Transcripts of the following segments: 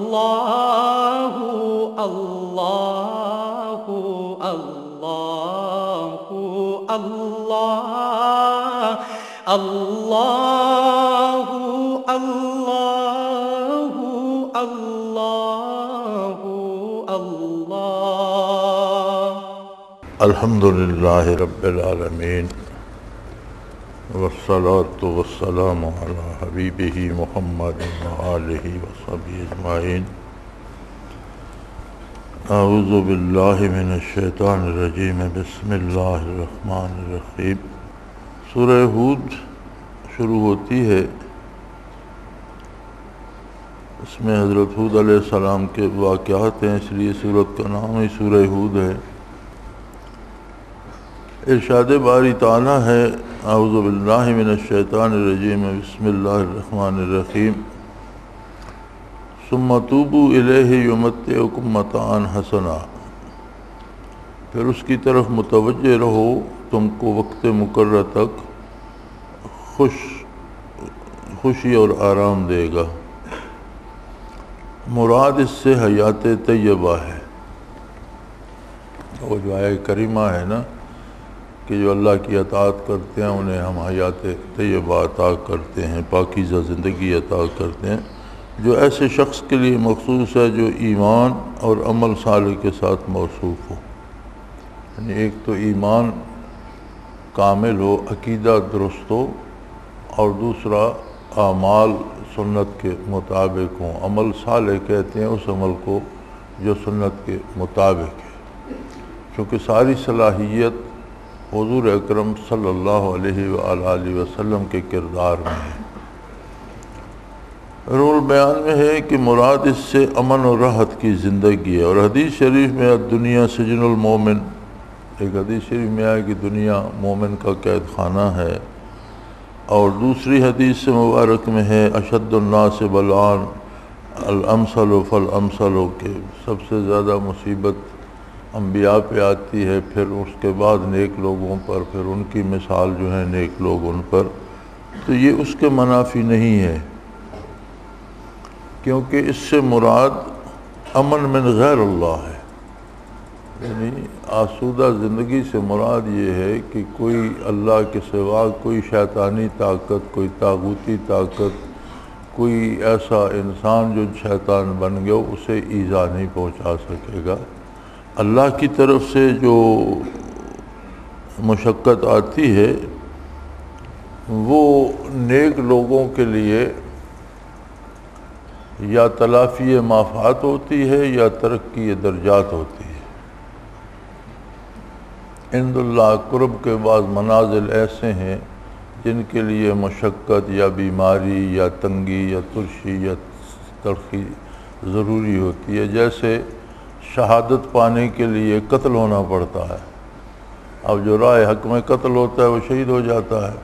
اللہ اللہ اللہ اللہ اللہ اللہ اللہ اللہ الحمدللہ رب العالمین والصلاة والسلام علی حبیبہ محمد وآلہ وصحبہ اجمعین اعوذ باللہ من الشیطان الرجیم بسم اللہ الرحمن الرحیم سورہ ہود شروع ہوتی ہے۔ اس میں حضرت ہود علیہ السلام کے واقعات ہیں، اس لیے سورت کا نام ہی سورہ ہود ہے۔ ارشاد باری تعالیٰ ہے اعوذ باللہ من الشیطان الرجیم بسم اللہ الرحمن الرحیم ثم توبوا الیہ یمتعکم متاعا حسنا، پھر اس کی طرف متوجہ رہو، تم کو وقت مقررہ تک خوشی اور آرام دے گا۔ مراد اس سے حیات طیبہ ہے، وہ جو آیہ کریمہ ہے نا کہ جو اللہ کی اطاعت کرتے ہیں انہیں ہم حیات طیبہ عطا کرتے ہیں، پاکیزہ زندگی عطا کرتے ہیں، جو ایسے شخص کے لیے مخصوص ہے جو ایمان اور عمل صالح کے ساتھ موصوف ہو۔ یعنی ایک تو ایمان کامل ہو، عقیدہ درست ہو، اور دوسرا اعمال سنت کے مطابق ہوں۔ عمل صالح کہتے ہیں اس عمل کو جو سنت کے مطابق ہے، چونکہ ساری صلاحیت حضور اکرم صلی اللہ علیہ وآلہ وسلم کے کردار میں ہے۔ روح البیان میں ہے کہ مراد اس سے امن و راحت کی زندگی ہے، اور حدیث شریف میں دنیا سجن المومن، ایک حدیث شریف میں آیا کہ دنیا مومن کا قید خانہ ہے، اور دوسری حدیث مبارک میں ہے اشد الناس بلاء الامثل فالامثل، کہ سب سے زیادہ مصیبت انبیاء پہ آتی ہے، پھر اس کے بعد نیک لوگوں پر، پھر ان کی مثال جو ہے نیک لوگ ان پر۔ تو یہ اس کے منافی نہیں ہے، کیونکہ اس سے مراد امن من غیر اللہ ہے۔ یعنی آسودہ زندگی سے مراد یہ ہے کہ کوئی اللہ کے سوا کوئی شیطانی طاقت، کوئی طاغوتی طاقت، کوئی ایسا انسان جو شیطان بن گیا اسے ایذا نہیں پہنچا سکے گا۔ اللہ کی طرف سے جو مشقت آتی ہے وہ نیک لوگوں کے لیے یا تلافی مافات ہوتی ہے یا ترقی درجات ہوتی ہے۔ عند اللہ قرب کے بعض منازل ایسے ہیں جن کے لیے مشقت یا بیماری یا تنگی یا ترشی یا تلخی ضروری ہوتی ہے، جیسے شہادت پانے کے لیے قتل ہونا پڑتا ہے۔ اب جو رائے حق میں قتل ہوتا ہے وہ شہید ہو جاتا ہے،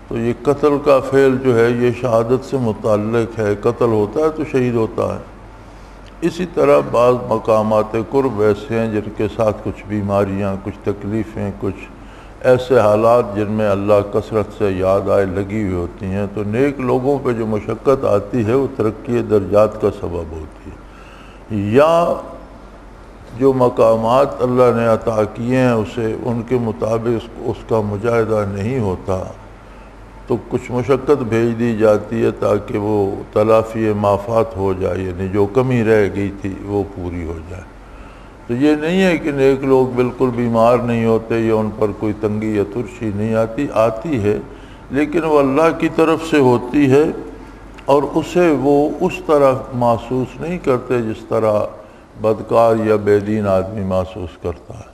تو یہ قتل کا فعل جو ہے یہ شہادت سے متعلق ہے، قتل ہوتا ہے تو شہید ہوتا ہے۔ اسی طرح بعض مقامات قرب ایسے ہیں جن کے ساتھ کچھ بیماریاں، کچھ تکلیفیں، کچھ ایسے حالات جن میں اللہ کثرت سے یاد آئے لگی ہوئی ہوتی ہیں، تو نیک لوگوں پہ جو مشقت آتی ہے وہ ترقی درجات کا سبب ہوتی ہے۔ یا جو مقامات اللہ نے عطا کیے ہیں اسے ان کے مطابق اس کا مجاہدہ نہیں ہوتا، تو کچھ مشقت بھیج دی جاتی ہے تاکہ وہ تلافی مافات ہو جائے، یعنی جو کمی رہ گئی تھی وہ پوری ہو جائے۔ تو یہ نہیں ہے کہ نیک لوگ بالکل بیمار نہیں ہوتے یا ان پر کوئی تنگی یا ترشی نہیں آتی ہے، لیکن وہ اللہ کی طرف سے ہوتی ہے، اور اسے وہ اس طرح محسوس نہیں کرتے جس طرح بدکار یا بے دین آدمی محسوس کرتا ہے۔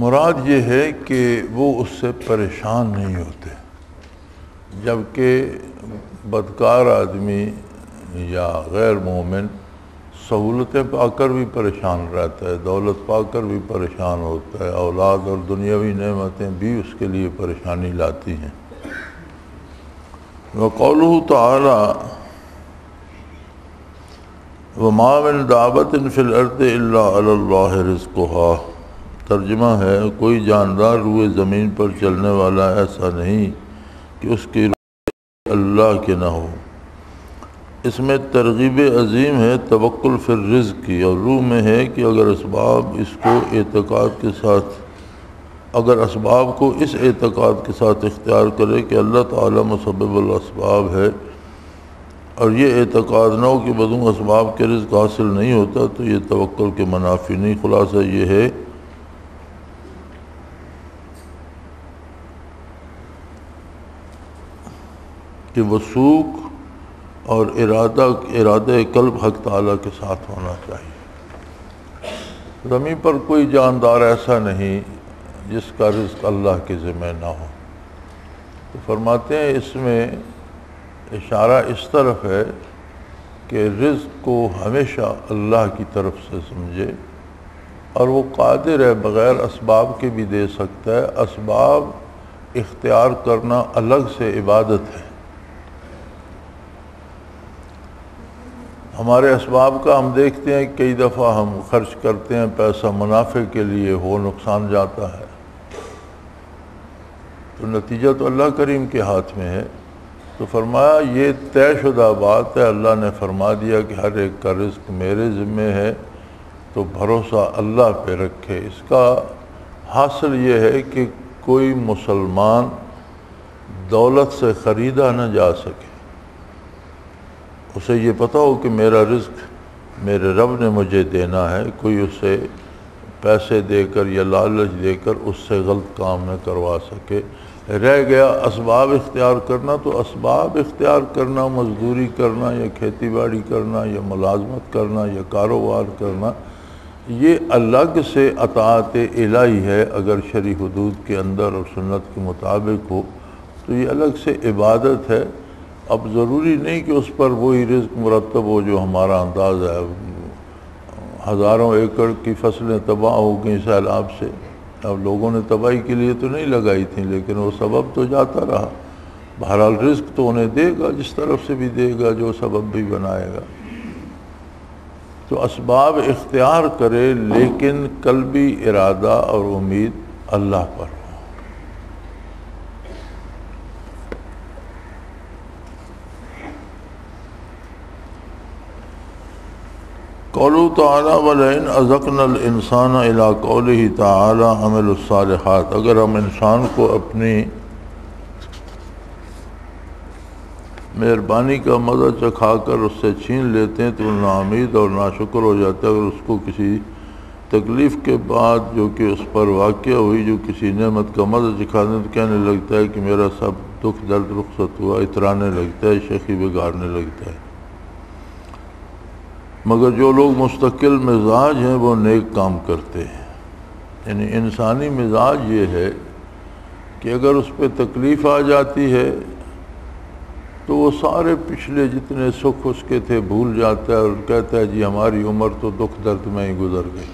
مراد یہ ہے کہ وہ اس سے پریشان نہیں ہوتے، جبکہ بدکار آدمی یا غیر مومن سہولتیں پا کر بھی پریشان رہتا ہے، دولت پا کر بھی پریشان ہوتا ہے، اولاد اور دنیاوی نعمتیں بھی اس کے لیے پریشانی لاتی ہیں۔ وقولہ تعالی وَمَا مِن دَابَّةٍ فِي الْأَرْضِ إِلَّا عَلَى اللَّهِ رِزْقُهَا، ترجمہ ہے کوئی جاندار روئے زمین پر چلنے والا ایسا نہیں کہ اس کی اللہ کے نہ ہو۔ اس میں ترغیب عظیم ہے توکل فی الرزق کی، اور روح میں ہے کہ اگر اسباب کو اس اعتقاد کے ساتھ اختیار کرے کہ اللہ تعالیٰ مسبب الاسباب ہے، اور یہ اعتقاد نہ ہو کہ بدون اسباب کے رزق حاصل نہیں ہوتا، تو یہ توکل کے منافی نہیں۔ خلاصہ یہ ہے کہ وثوق اور ارادہ قلب حق تعالیٰ کے ساتھ ہونا چاہیے۔ زمین پر کوئی جاندار ایسا نہیں جس کا رزق اللہ کے ذمہ نہ ہو۔ تو فرماتے ہیں اس میں اشارہ اس طرف ہے کہ رزق کو ہمیشہ اللہ کی طرف سے سمجھے، اور وہ قادر ہے بغیر اسباب کے بھی دے سکتا ہے۔ اسباب اختیار کرنا الگ سے عبادت ہے۔ ہمارے اسباب کا ہم دیکھتے ہیں کئی دفعہ ہم خرچ کرتے ہیں پیسہ منافع کے لیے، ہو نقصان جاتا ہے، تو نتیجہ تو اللہ کریم کے ہاتھ میں ہے۔ تو فرمایا یہ طے شدہ بات ہے، اللہ نے فرما دیا کہ ہر ایک کا رزق میرے ذمہ ہے، تو بھروسہ اللہ پہ رکھے۔ اس کا حاصل یہ ہے کہ کوئی مسلمان دولت سے خریدا نہ جا سکے۔ اسے یہ پتہ ہو کہ میرا رزق میرے رب نے مجھے دینا ہے، کوئی اسے پیسے دے کر یا لالچ دے کر اس سے غلط کام نہ کروا سکے۔ رہ گیا اسباب اختیار کرنا، تو اسباب اختیار کرنا، مزدوری کرنا یا کھیتی باڑی کرنا یا ملازمت کرنا یا کاروبار کرنا، یہ الگ سے اطاعت الہی ہے۔ اگر شرعی حدود کے اندر اور سنت کے مطابق ہو تو یہ الگ سے عبادت ہے۔ اب ضروری نہیں کہ اس پر وہی رزق مرتب ہو جو ہمارا انداز ہے۔ ہزاروں ایکڑ کی فصلیں تباہ ہو گئیں سیلاب سے، اب لوگوں نے تباہی کے لیے تو نہیں لگائی تھیں، لیکن وہ سبب تو جاتا رہا۔ بہرحال رزق تو انہیں دے گا، جس طرف سے بھی دے گا، جو سبب بھی بنائے گا۔ تو اسباب اختیار کرے، لیکن قلبی ارادہ اور امید اللہ پر ہو۔ قوله تعالیٰ وَلَئِنْ أَذَقْنَا الْإِنسَانَ إِلَىٰ قَوْلِهِ تَعَالَىٰ عَمِلُ الصَّالِحَاتِ، اگر ہم انسان کو اپنی مہربانی کا مزہ چکھا کر اس سے چھین لیتے ہیں تو ناامید اور ناشکر ہو جاتا ہے۔ اگر اس کو کسی تکلیف کے بعد جو کہ اس پر واقع ہوئی، جو کسی نعمت کا مزہ چکھا دیں، تو کہنے لگتا ہے کہ میرا سب دکھ درد رخصت ہوا، اترانے لگتا ہے، شیخی بگاڑنے لگتا ہے۔ مگر جو لوگ مستقل مزاج ہیں وہ نیک کام کرتے ہیں۔ یعنی انسانی مزاج یہ ہے کہ اگر اس پہ تکلیف آ جاتی ہے تو وہ سارے پچھلے جتنے سکھ اس کے تھے بھول جاتا ہے، اور کہتا ہے جی ہماری عمر تو دکھ درد میں ہی گزر گئی۔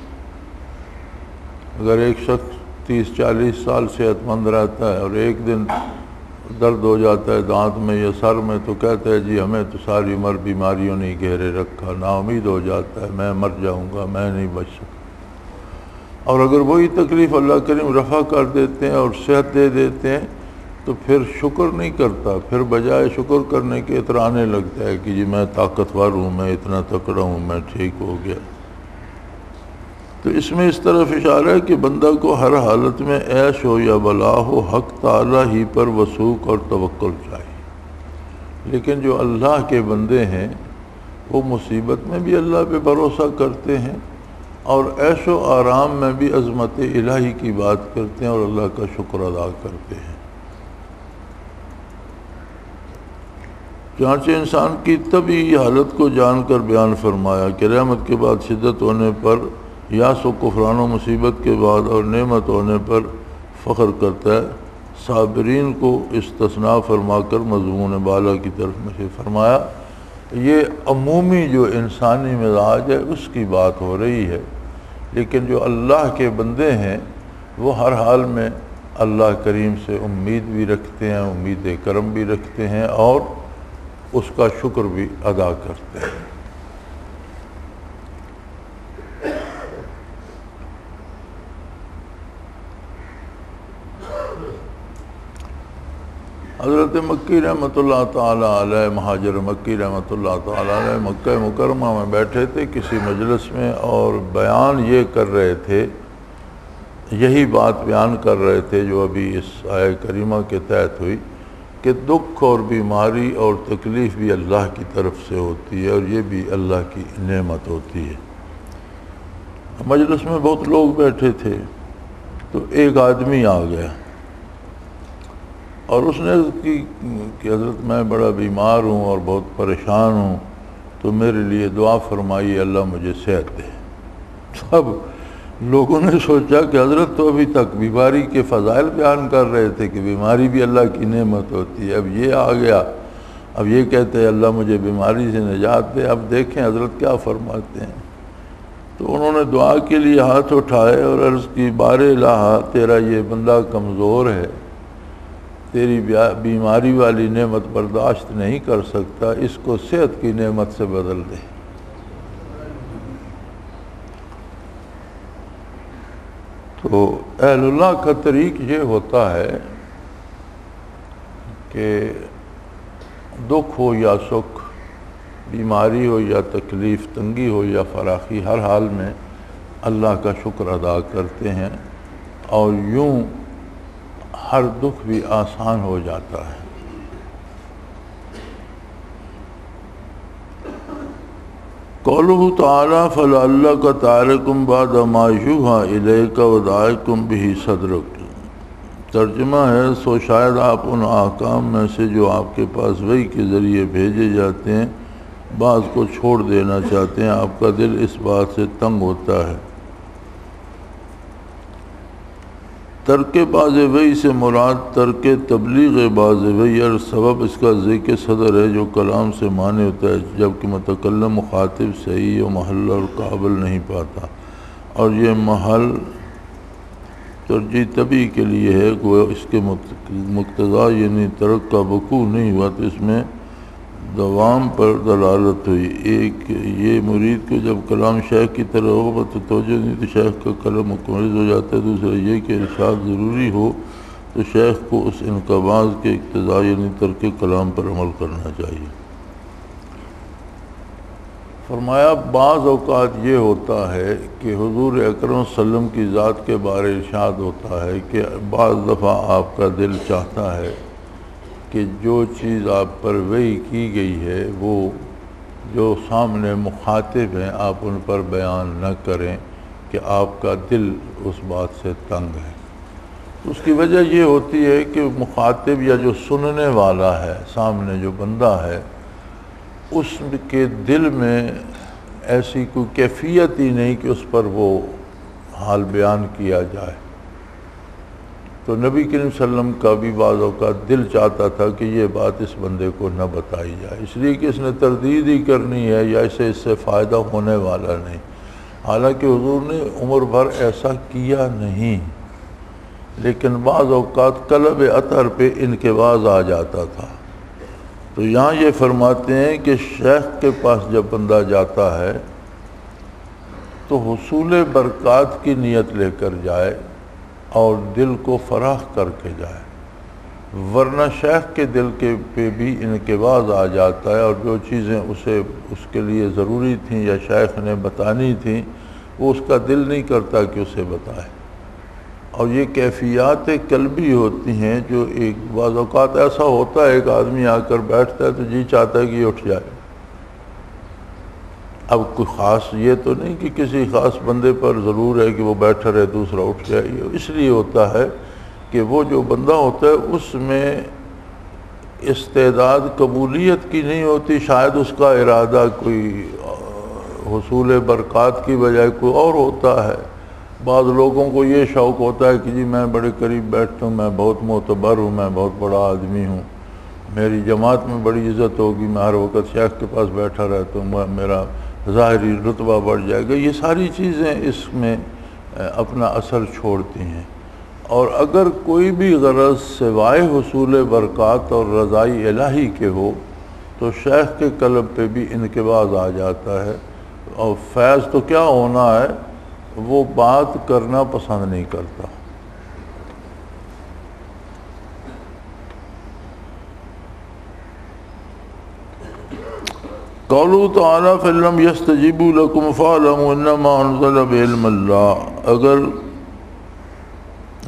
اگر ایک شخص 30-40 سال صحت مند رہتا ہے اور ایک دن درد ہو جاتا ہے دانت میں یا سر میں، تو کہتا ہے جی ہمیں تو ساری عمر بیماریوں نے گھیرے رکھا، نا امید ہو جاتا ہے، میں مر جاؤں گا، میں نہیں بچ سکتا۔ اور اگر وہی تکلیف اللہ کریم رفع کر دیتے ہیں اور صحت دے دیتے ہیں تو پھر شکر نہیں کرتا، پھر بجائے شکر کرنے کے اترانے لگتا ہے کہ جی میں طاقتور ہوں، میں اتنا تکڑا ہوں، میں ٹھیک ہو گیا۔ تو اس میں اس طرف اشارہ ہے کہ بندہ کو ہر حالت میں عیش ہو یا بلا ہو، حق تعالیٰ ہی پر وثوق اور توکل چاہیے۔ لیکن جو اللہ کے بندے ہیں وہ مصیبت میں بھی اللہ پہ بھروسہ کرتے ہیں، اور عیش و آرام میں بھی عظمت الہی کی بات کرتے ہیں اور اللہ کا شکر ادا کرتے ہیں۔ چنانچہ انسان کی طبعی حالت کو جان کر بیان فرمایا کہ رحمت کے بعد شدت ہونے پر یاس و کفران و مصیبت کے بعد اور نعمت ہونے پر فخر کرتا ہے۔ صابرین کو استثناء فرما کر مضمون بالا کی طرف میں فرمایا یہ عمومی جو انسانی مزاج ہے اس کی بات ہو رہی ہے، لیکن جو اللہ کے بندے ہیں وہ ہر حال میں اللہ کریم سے امید بھی رکھتے ہیں، امید کرم بھی رکھتے ہیں، اور اس کا شکر بھی ادا کرتے ہیں۔ حضرت مکی رحمۃ اللہ تعالیٰ علیہ، مہاجر مکی رحمۃ اللہ تعالیٰ علیہ مکہ مکرمہ میں بیٹھے تھے کسی مجلس میں، اور بیان یہ کر رہے تھے، یہی بات بیان کر رہے تھے جو ابھی اس آیہ کریمہ کے تحت ہوئی، کہ دکھ اور بیماری اور تکلیف بھی اللہ کی طرف سے ہوتی ہے، اور یہ بھی اللہ کی نعمت ہوتی ہے۔ مجلس میں بہت لوگ بیٹھے تھے، تو ایک آدمی آ گیا اور اس نے عرض کی کہ حضرت میں بڑا بیمار ہوں اور بہت پریشان ہوں، تو میرے لیے دعا فرمائیے اللہ مجھے صحت دے۔ سب لوگوں نے سوچا کہ حضرت تو ابھی تک بیماری کے فضائل بیان کر رہے تھے کہ بیماری بھی اللہ کی نعمت ہوتی ہے، اب یہ آ گیا، اب یہ کہتے ہیں اللہ مجھے بیماری سے نجات دے۔ اب دیکھیں حضرت کیا فرماتے ہیں۔ تو انہوں نے دعا کے لیے ہاتھ اٹھائے اور عرض کی، بار الہ تیرا یہ بندہ کمزور ہے، تیری بیماری والی نعمت برداشت نہیں کر سکتا، اس کو صحت کی نعمت سے بدل دے۔ تو اہل اللہ کا طریق یہ ہوتا ہے کہ دکھ ہو یا سکھ، بیماری ہو یا تکلیف، تنگی ہو یا فراخی، ہر حال میں اللہ کا شکر ادا کرتے ہیں، اور یوں ہر دکھ بھی آسان ہو جاتا ہے۔ قولہ تعالی فلعلک تارک بعد ما یوحی الیک وضائق بہ صدرک۔ ترجمہ ہے، سو شاید آپ ان احکام میں سے جو آپ کے پاس وحی کے ذریعے بھیجے جاتے ہیں بعض کو چھوڑ دینا چاہتے ہیں، آپ کا دل اس بات سے تنگ ہوتا ہے۔ ترک باز وحی سے مراد ترک تبلیغ باز وحی، اور سبب اس کا ذکر صدر ہے جو کلام سے معنی ہوتا ہے، جبکہ متکلم مخاطب صحیح و محل اور قابل نہیں پاتا، اور یہ محل ترجیح طبی کے لیے ہے کہ وہ اس کے مقتضا یعنی ترک کا وقوع نہیں ہوا تو اس میں دوام پر دلالت ہوئی۔ ایک یہ مرید کو جب کلام شیخ کی طرح ہو تو توجہ نہیں تو شیخ کا قلم مکمل ہو جاتا ہے۔ دوسرا یہ کہ ارشاد ضروری ہو تو شیخ کو اس انقباض کے اقتضاء یعنی ترک کلام پر عمل کرنا چاہیے۔ فرمایا بعض اوقات یہ ہوتا ہے کہ حضور اکرم صلی اللہ علیہ وسلم کی ذات کے بارے ارشاد ہوتا ہے کہ بعض دفعہ آپ کا دل چاہتا ہے کہ جو چیز آپ پر وحی کی گئی ہے وہ جو سامنے مخاطب ہیں آپ ان پر بیان نہ کریں کہ آپ کا دل اس بات سے تنگ ہے۔ اس کی وجہ یہ ہوتی ہے کہ مخاطب یا جو سننے والا ہے، سامنے جو بندہ ہے، اس کے دل میں ایسی کوئی کیفیت ہی نہیں کہ اس پر وہ حال بیان کیا جائے۔ تو نبی کریم صلی اللہ علیہ وسلم کا بھی بعض اوقات دل چاہتا تھا کہ یہ بات اس بندے کو نہ بتائی جائے، اس لیے کہ اس نے تردید ہی کرنی ہے یا اس سے فائدہ ہونے والا نہیں، حالانکہ حضور نے عمر بھر ایسا کیا نہیں، لیکن بعض اوقات قلب اطہر پہ انقباض آ جاتا تھا۔ تو یہاں یہ فرماتے ہیں کہ شیخ کے پاس جب بندہ جاتا ہے تو حصول برکات کی نیت لے کر جائے اور دل کو فراخ کر کے جائے، ورنہ شیخ کے دل کے پہ بھی انقباض آ جاتا ہے، اور جو چیزیں اسے اس کے لیے ضروری تھیں یا شیخ نے بتانی تھیں وہ اس کا دل نہیں کرتا کہ اسے بتائے۔ اور یہ کیفیات قلبی ہوتی ہیں جو ایک بعض اوقات ایسا ہوتا ہے ایک آدمی آ کر بیٹھتا ہے تو جی چاہتا ہے کہ یہ اٹھ جائے۔ اب کوئی خاص یہ تو نہیں کہ کسی خاص بندے پر ضرور ہے کہ وہ بیٹھا رہے دوسرا اٹھ جائے، یہ اس لیے ہوتا ہے کہ وہ جو بندہ ہوتا ہے اس میں استعداد قبولیت کی نہیں ہوتی، شاید اس کا ارادہ کوئی حصول برکات کی بجائے کوئی اور ہوتا ہے۔ بعض لوگوں کو یہ شوق ہوتا ہے کہ جی میں بڑے قریب بیٹھتا ہوں، میں بہت معتبر ہوں، میں بہت بڑا آدمی ہوں، میری جماعت میں بڑی عزت ہوگی، میں ہر وقت شیخ کے پاس بیٹھا رہتا ہوں، میرا ظاہری رتبہ بڑھ جائے گا۔ یہ ساری چیزیں اس میں اپنا اثر چھوڑتی ہیں، اور اگر کوئی بھی غرض سوائے حصول برکات اور رضائی الہی کے ہو تو شیخ کے قلب پہ بھی انقباض آ جاتا ہے، اور فیض تو کیا ہونا ہے وہ بات کرنا پسند نہیں کرتا۔ قولوا تعالیٰ فَإِن لَّمْ يَسْتَجِيبُوا لَكُمْ فَاعْلَمُوا إِنَّمَا أُنزِلَ بِعِلْمِ اللَّهِ، اگر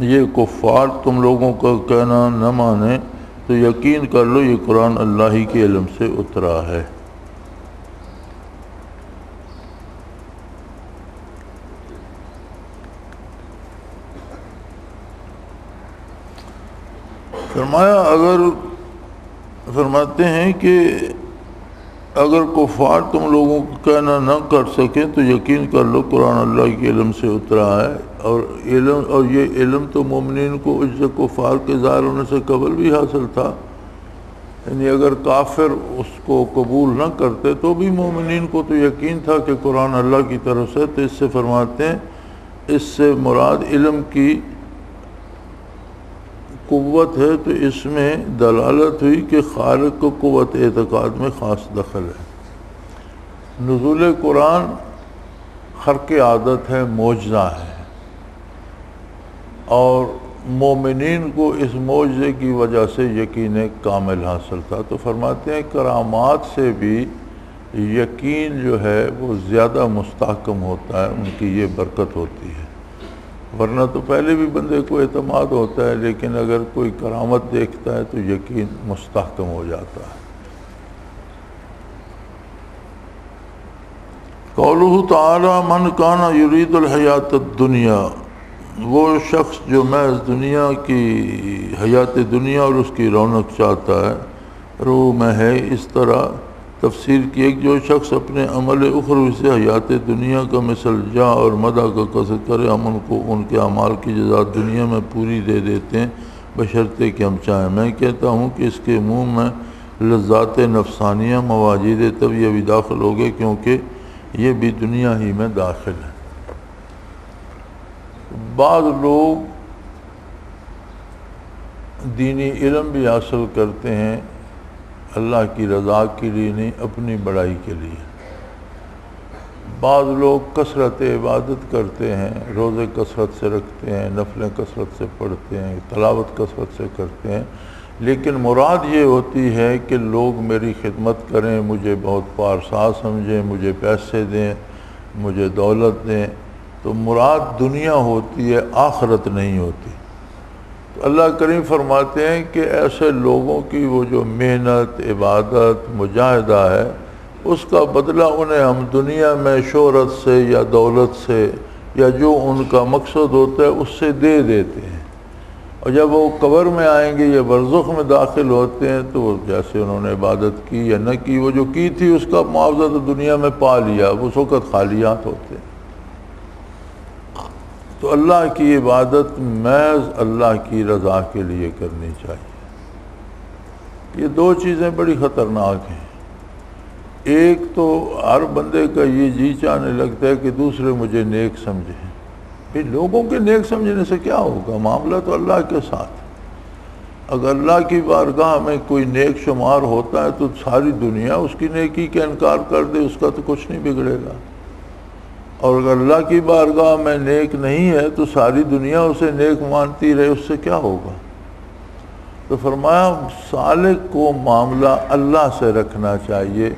یہ کفار تم لوگوں کا کہنا نہ مانے تو یقین کر لو یہ قرآن اللہ ہی کے علم سے اترا ہے۔ فرماتے ہیں کہ اگر کفار تم لوگوں کو کہنا نہ کر سکیں تو یقین کر لو قرآن اللہ کے علم سے اترا ہے، اور یہ علم تو مومنین کو اس سے کفار کے ظاہر ہونے سے قبل بھی حاصل تھا، یعنی اگر کافر اس کو قبول نہ کرتے تو بھی مومنین کو تو یقین تھا کہ قرآن اللہ کی طرف سے۔ تو اس سے فرماتے ہیں اس سے مراد علم کی قوت ہے، تو اس میں دلالت ہوئی کہ خالق کو قوت اعتقاد میں خاص دخل ہے۔ نزول قرآن خرق عادت ہے، معجزہ ہے، اور مومنین کو اس معجزے کی وجہ سے یقین کامل حاصل تھا۔ تو فرماتے ہیں کرامات سے بھی یقین جو ہے وہ زیادہ مستحکم ہوتا ہے، ان کی یہ برکت ہوتی ہے، ورنہ تو پہلے بھی بندے کو اعتماد ہوتا ہے، لیکن اگر کوئی کرامت دیکھتا ہے تو یقین مستحکم ہو جاتا ہے۔ قولہ تعالی من کان یرید الحیات الدنیا، وہ شخص جو محض دنیا کی حیات دنیا اور اس کی رونق چاہتا ہے، روح میں ہے۔ اس طرح تفسیر کی ایک جو شخص اپنے عمل اخروی سے حیات دنیا کا مثل جا اور مدح کا قصد کرے، ہم ان کو ان کے اعمال کی جزا دنیا میں پوری دے دیتے ہیں بشرطے کہ ہم چاہیں۔ میں کہتا ہوں کہ اس کے منہ میں لذات نفسانیہ مواجد طبیعہ بھی داخل ہو گئے، کیونکہ یہ بھی دنیا ہی میں داخل ہے۔ بعض لوگ دینی علم بھی حاصل کرتے ہیں اللہ کی رضا کے لیے نہیں، اپنی بڑائی کے لیے۔ بعض لوگ کثرت عبادت کرتے ہیں، روزے کثرت سے رکھتے ہیں، نفلیں کثرت سے پڑھتے ہیں، تلاوت کثرت سے کرتے ہیں، لیکن مراد یہ ہوتی ہے کہ لوگ میری خدمت کریں، مجھے بہت پارسا سمجھیں، مجھے پیسے دیں، مجھے دولت دیں، تو مراد دنیا ہوتی ہے، آخرت نہیں ہوتی۔ تو اللہ کریم فرماتے ہیں کہ ایسے لوگوں کی وہ جو محنت، عبادت، مجاہدہ ہے، اس کا بدلہ انہیں ہم دنیا میں شہرت سے یا دولت سے یا جو ان کا مقصد ہوتا ہے اس سے دے دیتے ہیں، اور جب وہ قبر میں آئیں گے یا برزخ میں داخل ہوتے ہیں تو جیسے انہوں نے عبادت کی یا نہ کی، وہ جو کی تھی اس کا معاوضہ تو دنیا میں پا لیا، اس وقت خالیات ہوتے ہیں۔ تو اللہ کی عبادت محض اللہ کی رضا کے لیے کرنی چاہیے۔ یہ دو چیزیں بڑی خطرناک ہیں۔ ایک تو ہر بندے کا یہ جی چاہنے لگتا ہے کہ دوسرے مجھے نیک سمجھیں۔ پھر لوگوں کے نیک سمجھنے سے کیا ہوگا؟ معاملہ تو اللہ کے ساتھ۔ اگر اللہ کی بارگاہ میں کوئی نیک شمار ہوتا ہے تو ساری دنیا اس کی نیکی کا انکار کر دے، اس کا تو کچھ نہیں بگڑے گا، اور اگر اللہ کی بارگاہ میں نیک نہیں ہے تو ساری دنیا اسے نیک مانتی رہے، اس سے کیا ہوگا؟ تو فرمایا سالک کو معاملہ اللہ سے رکھنا چاہیے۔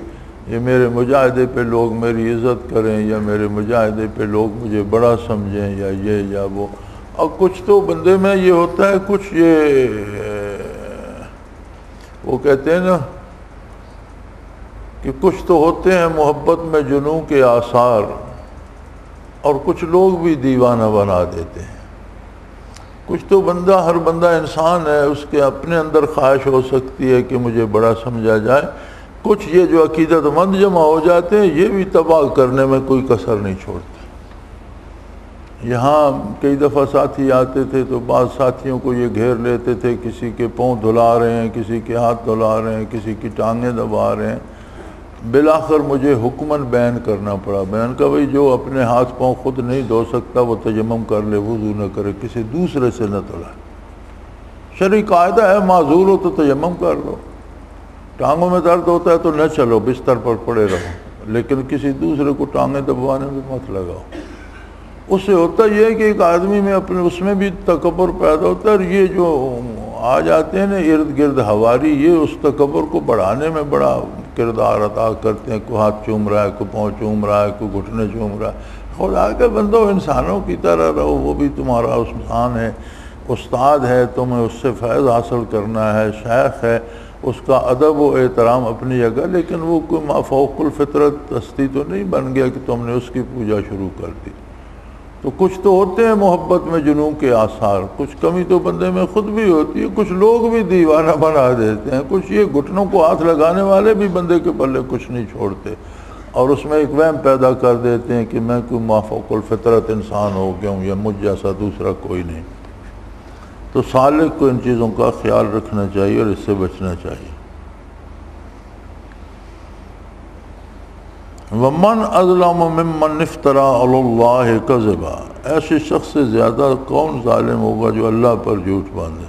یہ میرے مجاہدے پہ لوگ میری عزت کریں یا میرے مجاہدے پہ لوگ مجھے بڑا سمجھیں یا یہ یا وہ، اور کچھ تو بندے میں یہ ہوتا ہے، کچھ یہ وہ کہتے ہیں نا کہ کچھ تو ہوتے ہیں محبت میں جنوں کے آثار، اور کچھ لوگ بھی دیوانہ بنا دیتے ہیں۔ کچھ تو ہر بندہ انسان ہے، اس کے اپنے اندر خواہش ہو سکتی ہے کہ مجھے بڑا سمجھا جائے۔ کچھ یہ جو عقیدت مند جمع ہو جاتے ہیں، یہ بھی تباہ کرنے میں کوئی کسر نہیں چھوڑتے۔ یہاں کئی دفعہ ساتھی آتے تھے تو بعض ساتھیوں کو یہ گھیر لیتے تھے، کسی کے پاؤں دھلا رہے ہیں، کسی کے ہاتھ دھلا رہے ہیں، کسی کی ٹانگیں دبا رہے ہیں۔ بالآخر مجھے حکماً بیان کرنا پڑا۔ بیان کا بھئی جو اپنے ہاتھ پاؤں خود نہیں دھو سکتا وہ تیمم کر لے، وضو نہ کرے، کسی دوسرے سے نہ دھلائے۔ شرعی قاعدہ ہے، معذور ہو تو تیمم کر لو، ٹانگوں میں درد ہوتا ہے تو نہ چلو، بستر پر پڑے رہو، لیکن کسی دوسرے کو ٹانگیں دبوانے میں مت لگاؤ۔ اس سے ہوتا یہ ہے کہ ایک آدمی میں اپنے اس میں بھی تکبر پیدا ہوتا ہے، اور یہ جو آ جاتے ہیں نا ارد گرد ہواری، یہ اس تکبر کو بڑھانے میں بڑا کردار عطا کرتے ہیں، کوئی ہاتھ چوم رہا ہے، کوئی پاؤں چوم رہا ہے، کوئی گھٹنے چوم رہا ہے۔ خدا کے بندو انسانوں کی طرح رہو، وہ بھی تمہارا انسان ہے، استاد ہے، تمہیں اس سے فیض حاصل کرنا ہے، شیخ ہے، اس کا ادب و احترام اپنی جگہ، لیکن وہ کوئی مافوق الفطرت ہستی تو نہیں بن گیا کہ تم نے اس کی پوجا شروع کر دی۔ تو کچھ تو ہوتے ہیں محبت میں جنوں کے آثار، کچھ کمی تو بندے میں خود بھی ہوتی ہے، کچھ لوگ بھی دیوانہ بنا دیتے ہیں، کچھ یہ گھٹنوں کو ہاتھ لگانے والے بھی بندے کے پلے کچھ نہیں چھوڑتے، اور اس میں ایک وہم پیدا کر دیتے ہیں کہ میں کوئی مافوق الفطرت انسان ہو گیا ہوں یا مجھ جیسا دوسرا کوئی نہیں۔ تو سالک کو ان چیزوں کا خیال رکھنا چاہیے اور اس سے بچنا چاہیے۔ وَمَنْ أَظْلَمُ مِمَّنِ افْتَرَىٰ عَلَى اللَّهِ كَذِبًا، ایسے شخص سے زیادہ کون ظالم ہوگا جو اللہ پر جھوٹ باندھے۔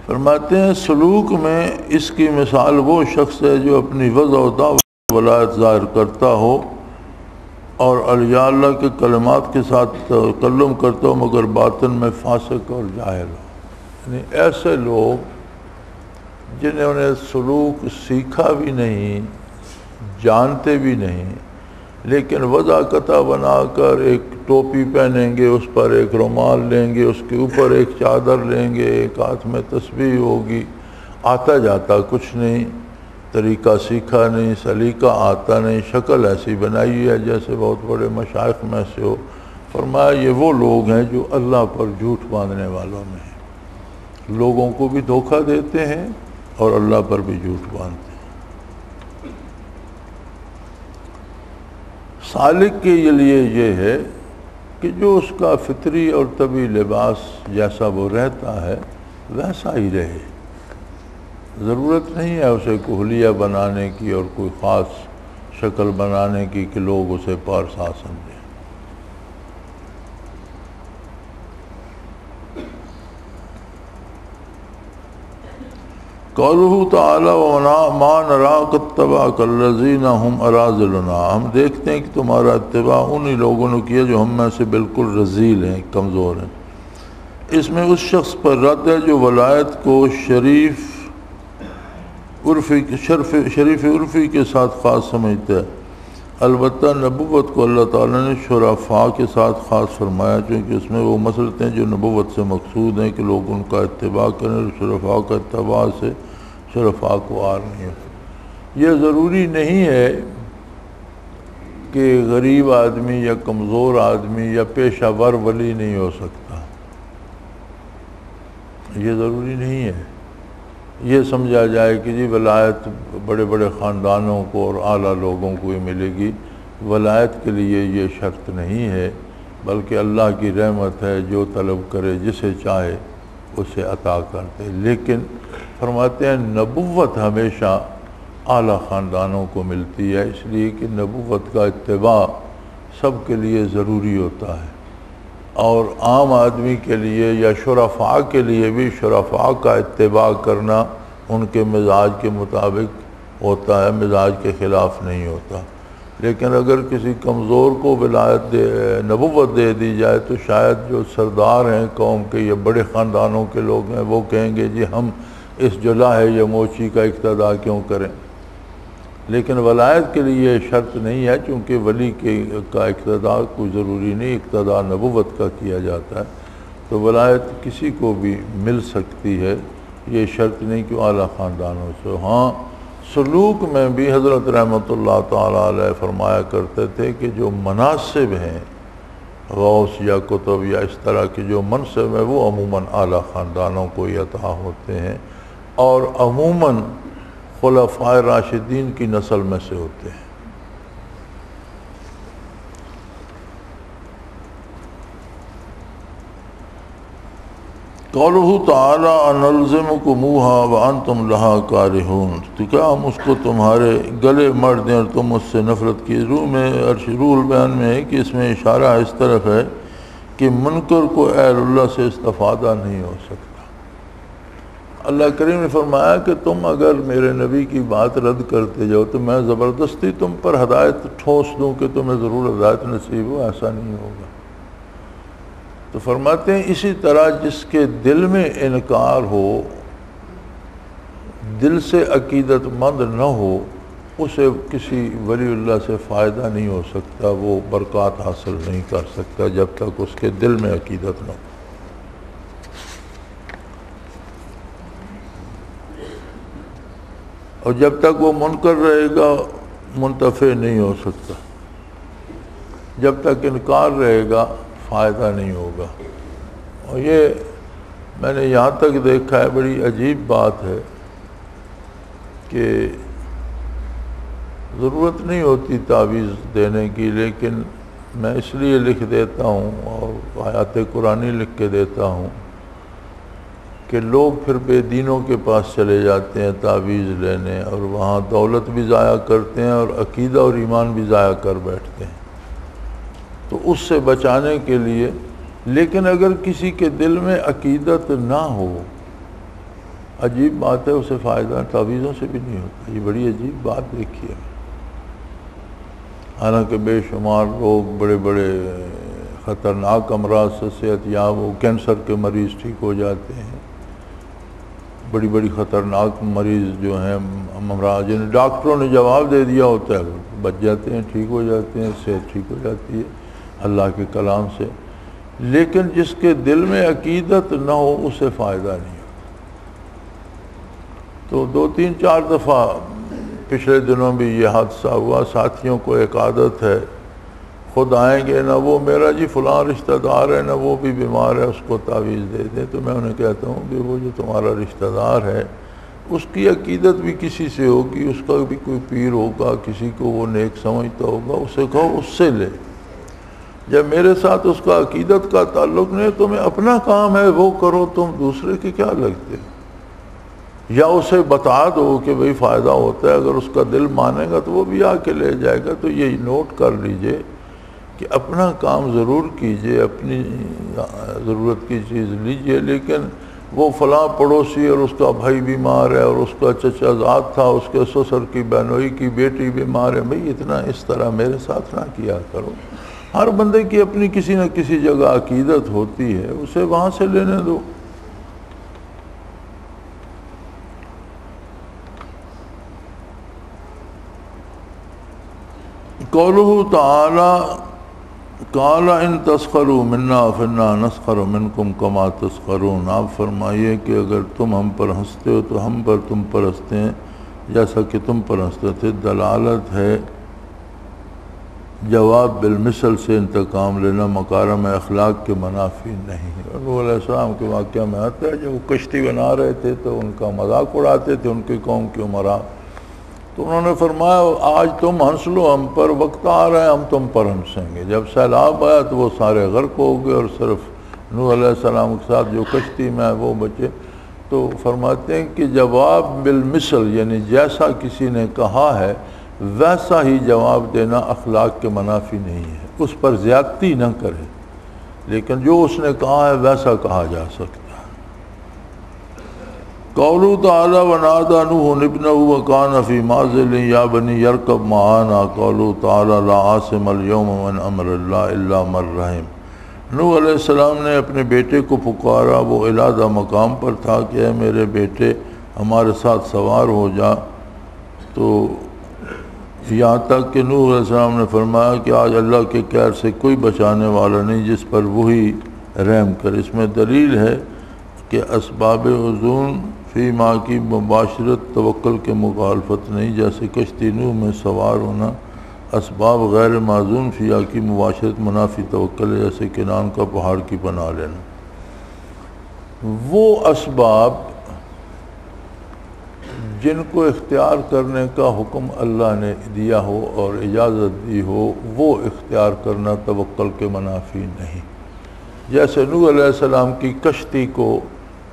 فرماتے ہیں سلوک میں اس کی مثال وہ شخص ہے جو اپنی وضع و دعوت ولایت ظاہر کرتا ہو اور یا اللہ کے کلمات کے ساتھ تکلم کرتا ہو مگر باطن میں فاسق اور جاہل ہو۔ یعنی ایسے لوگ جنہوں نے سلوک سیکھا بھی نہیں، جانتے بھی نہیں، لیکن وضع قطع بنا کر ایک ٹوپی پہنیں گے، اس پر ایک رومال لیں گے، اس کے اوپر ایک چادر لیں گے، ایک ہاتھ میں تسبیح ہوگی، آتا جاتا کچھ نہیں، طریقہ سیکھا نہیں، سلیقہ آتا نہیں، شکل ایسی بنائی ہے جیسے بہت بڑے مشائخ میں سے ہو۔ فرمایا یہ وہ لوگ ہیں جو اللہ پر جھوٹ باندھنے والوں میں ہیں، لوگوں کو بھی دھوکہ دیتے ہیں اور اللہ پر بھی جھوٹ باندھتے ہیں۔ سالک کے لیے یہ ہے کہ جو اس کا فطری اور طبعی لباس جیسا وہ رہتا ہے ویسا ہی رہے، ضرورت نہیں ہے اسے کوئی حلیہ بنانے کی اور کوئی خاص شکل بنانے کی کہ لوگ اسے پارسا سمجھیں۔ قوله تعالی وَمَا نَرَاكَ اتَّبَعَكَ الَّذِينَ هُمْ أَرَاذِلُنَا، ہم دیکھتے ہیں کہ تمہارا اتباع انہی لوگوں نے کیا جو ہم میں سے بالکل رذیل ہیں، کمزور ہیں۔ اس میں اس شخص پر رد ہے جو ولایت کو شریف عرفی کے ساتھ خاص سمجھتا ہے۔ البتہ نبوت کو اللہ تعالیٰ نے شرفاء کے ساتھ خاص فرمایا، چونکہ اس میں وہ مسئلے ہیں جو نبوت سے مقصود ہیں کہ لوگ ان کا اتباع کریں، اور شرفاء کا اتباع سے شرفاء کو آر نہیں ہو۔ یہ ضروری نہیں ہے کہ غریب آدمی یا کمزور آدمی یا پیشہ ور ولی نہیں ہو سکتا، یہ ضروری نہیں ہے۔ یہ سمجھا جائے کہ جی ولایت بڑے بڑے خاندانوں کو اور اعلیٰ لوگوں کو ہی ملے گی، ولایت کے لیے یہ شرط نہیں ہے، بلکہ اللہ کی رحمت ہے، جو طلب کرے جسے چاہے اسے عطا کرتے۔ لیکن فرماتے ہیں نبوت ہمیشہ اعلیٰ خاندانوں کو ملتی ہے، اس لیے کہ نبوت کا اتباع سب کے لیے ضروری ہوتا ہے، اور عام آدمی کے لیے یا شرفاء کے لیے بھی شرفاء کا اتباع کرنا ان کے مزاج کے مطابق ہوتا ہے، مزاج کے خلاف نہیں ہوتا۔ لیکن اگر کسی کمزور کو ولایت نبوت دے دی جائے تو شاید جو سردار ہیں قوم کے یا بڑے خاندانوں کے لوگ ہیں وہ کہیں گے جی ہم اس جلاح یا موچی کا اقتداء کیوں کریں۔ لیکن ولایت کے لیے شرط نہیں ہے، چونکہ ولی کا اقتداء کوئی ضروری نہیں، اقتداء نبوت کا کیا جاتا ہے، تو ولایت کسی کو بھی مل سکتی ہے، یہ شرط نہیں کہ اعلیٰ خاندانوں سے۔ ہاں سلوک میں بھی حضرت رحمۃ اللہ تعالیٰ علیہ فرمایا کرتے تھے کہ جو مناسب ہیں غوث یا کتب یا اس طرح کے جو منصب ہیں وہ عموماً اعلیٰ خاندانوں کو ہی عطا ہوتے ہیں، اور عموماً خلفائے راشدین کی نسل میں سے ہوتے ہیں۔ قوله تعالی انلزمکموها وانتم لها کارہون، تو کیا ہم اس کو تمہارے گلے مر دیں اور تم اس سے نفرت کی۔ روح البیان میں ہے کہ اس میں اشارہ اس طرف ہے کہ منکر کو اہل اللہ سے استفادہ نہیں ہو سکتا۔ اللہ کریم نے فرمایا کہ تم اگر میرے نبی کی بات رد کرتے جاؤ تو میں زبردستی تم پر ہدایت ٹھوس دوں کہ تمہیں ضرور ہدایت نصیب ہو، ایسا نہیں ہوگا۔ تو فرماتے ہیں اسی طرح جس کے دل میں انکار ہو دل سے عقیدت مند نہ ہو اسے کسی ولی اللہ سے فائدہ نہیں ہو سکتا، وہ برکات حاصل نہیں کر سکتا جب تک اس کے دل میں عقیدت نہ ہو۔ اور جب تک وہ منکر رہے گا منتفع نہیں ہو سکتا، جب تک انکار رہے گا فائدہ نہیں ہوگا۔ اور یہ میں نے یہاں تک دیکھا ہے، بڑی عجیب بات ہے کہ ضرورت نہیں ہوتی تعویذ دینے کی، لیکن میں اس لیے لکھ دیتا ہوں اور آیات قرآنی لکھ کے دیتا ہوں کہ لوگ پھر بے دینوں کے پاس چلے جاتے ہیں تعویذ لینے، اور وہاں دولت بھی ضائع کرتے ہیں اور عقیدہ اور ایمان بھی ضائع کر بیٹھتے ہیں۔ تو اس سے بچانے کے لیے، لیکن اگر کسی کے دل میں عقیدت نہ ہو، عجیب بات ہے، اسے فائدہ تعویذوں سے بھی نہیں ہوتا۔ یہ بڑی عجیب بات دیکھی ہے۔ حالانکہ بے شمار لوگ بڑے بڑے خطرناک امراض سے صحت یاب ہو، کینسر کے مریض ٹھیک ہو جاتے ہیں، بڑی بڑی خطرناک مریض جو ہیں امراض جنہیں ڈاکٹروں نے جواب دے دیا ہوتا ہے، بچ جاتے ہیں، ٹھیک ہو جاتے ہیں، صحت ٹھیک ہو جاتی ہے اللہ کے کلام سے۔ لیکن جس کے دل میں عقیدت نہ ہو اسے فائدہ نہیں ہوتا۔ تو 2-3-4 دفعہ پچھلے دنوں بھی یہ حادثہ ہوا۔ ساتھیوں کو ایک عادت ہے، خود آئیں گے نہ وہ میرا جی فلاں رشتہ دار ہے، نہ وہ بھی بیمار ہے، اس کو تعویذ دے دیں۔ تو میں انہیں کہتا ہوں کہ وہ جو تمہارا رشتہ دار ہے اس کی عقیدت بھی کسی سے ہوگی، اس کا بھی کوئی پیر ہوگا، کسی کو وہ نیک سمجھتا ہوگا، اسے کہو اس سے لے۔ جب میرے ساتھ اس کا عقیدت کا تعلق نہیں، تمہیں اپنا کام ہے وہ کرو، تم دوسرے کے کیا لگتے؟ یا اسے بتا دو کہ بھئی فائدہ ہوتا ہے، اگر اس کا دل مانے گا تو وہ بھی آ کے لے جائے گا۔ تو یہ نوٹ کر لیجئے کہ اپنا کام ضرور کیجئے، اپنی ضرورت کی چیز لیجئے، لیکن وہ فلاں پڑوسی اور اس کا بھائی بیمار ہے اور اس کا چچا زاد تھا، اس کے سسر کی بہنوئی کی بیٹی بیمار ہے، بھئی اتنا اس طرح میرے ساتھ نہ کیا کرو۔ ہر بندے کی اپنی کسی نہ کسی جگہ عقیدت ہوتی ہے، اسے وہاں سے لینے دو۔ قولہ تعالی قال ان تسخروا منا فانا نسخر منکم کما تسخرون۔ آپ فرمائیے کہ اگر تم ہم پر ہنستے ہو تو ہم پر تم پر ہنستے ہیں جیسا کہ تم پر ہنستے تھے۔ دلالت ہے جواب بالمثل سے انتقام لینا مکارم اخلاق کے منافی نہیں۔ نوح علیہ السلام کے واقعہ میں آتا ہے جب وہ کشتی بنا رہے تھے تو ان کا مذاق اڑاتے تھے ان کی قوم کے عمراء، تو انہوں نے فرمایا آج تم ہنس لو ہم پر، وقت آ رہا ہے ہم تم پر ہنسیں گے۔ جب سیلاب آیا تو وہ سارے غرق ہو گئے اور صرف نوح علیہ السلام کے ساتھ جو کشتی میں وہ بچے۔ تو فرماتے ہیں کہ جواب بالمثل یعنی جیسا کسی نے کہا ہے ویسا ہی جواب دینا اخلاق کے منافی نہیں ہے، اس پر زیادتی نہ کرے، لیکن جو اس نے کہا ہے ویسا کہا جا سکتا ہے۔ قولہ تعالی ونادى نوح ابنہ وکان فی معزل یا بنی ارکب معانا۔ قولہ تعالی لا عاصم اليوم من امر اللہ الا من رحم۔ نوح علیہ السلام نے اپنے بیٹے کو پکارا، وہ علیحدہ مقام پر تھا کہ اے میرے بیٹے ہمارے ساتھ سوار ہو جا، تو یہاں تک کہ نوح علیہ السلام نے فرمایا کہ آج اللہ کے قہر سے کوئی بچانے والا نہیں جس پر وہی رحم کرے۔ اس میں دلیل ہے کہ اسباب عزون فی ماں کی مباشرت توکل کے مخالفت نہیں، جیسے کشتی نوح میں سوار ہونا اسباب غیر معزون فیہ کی مباشرت منافی توکل ہے، جیسے کنان کا پہاڑ کی پناہ لینا۔ وہ اسباب جن کو اختیار کرنے کا حکم اللہ نے دیا ہو اور اجازت دی ہو وہ اختیار کرنا توکل کے منافی نہیں۔ جیسے نوح علیہ السلام کی کشتی کو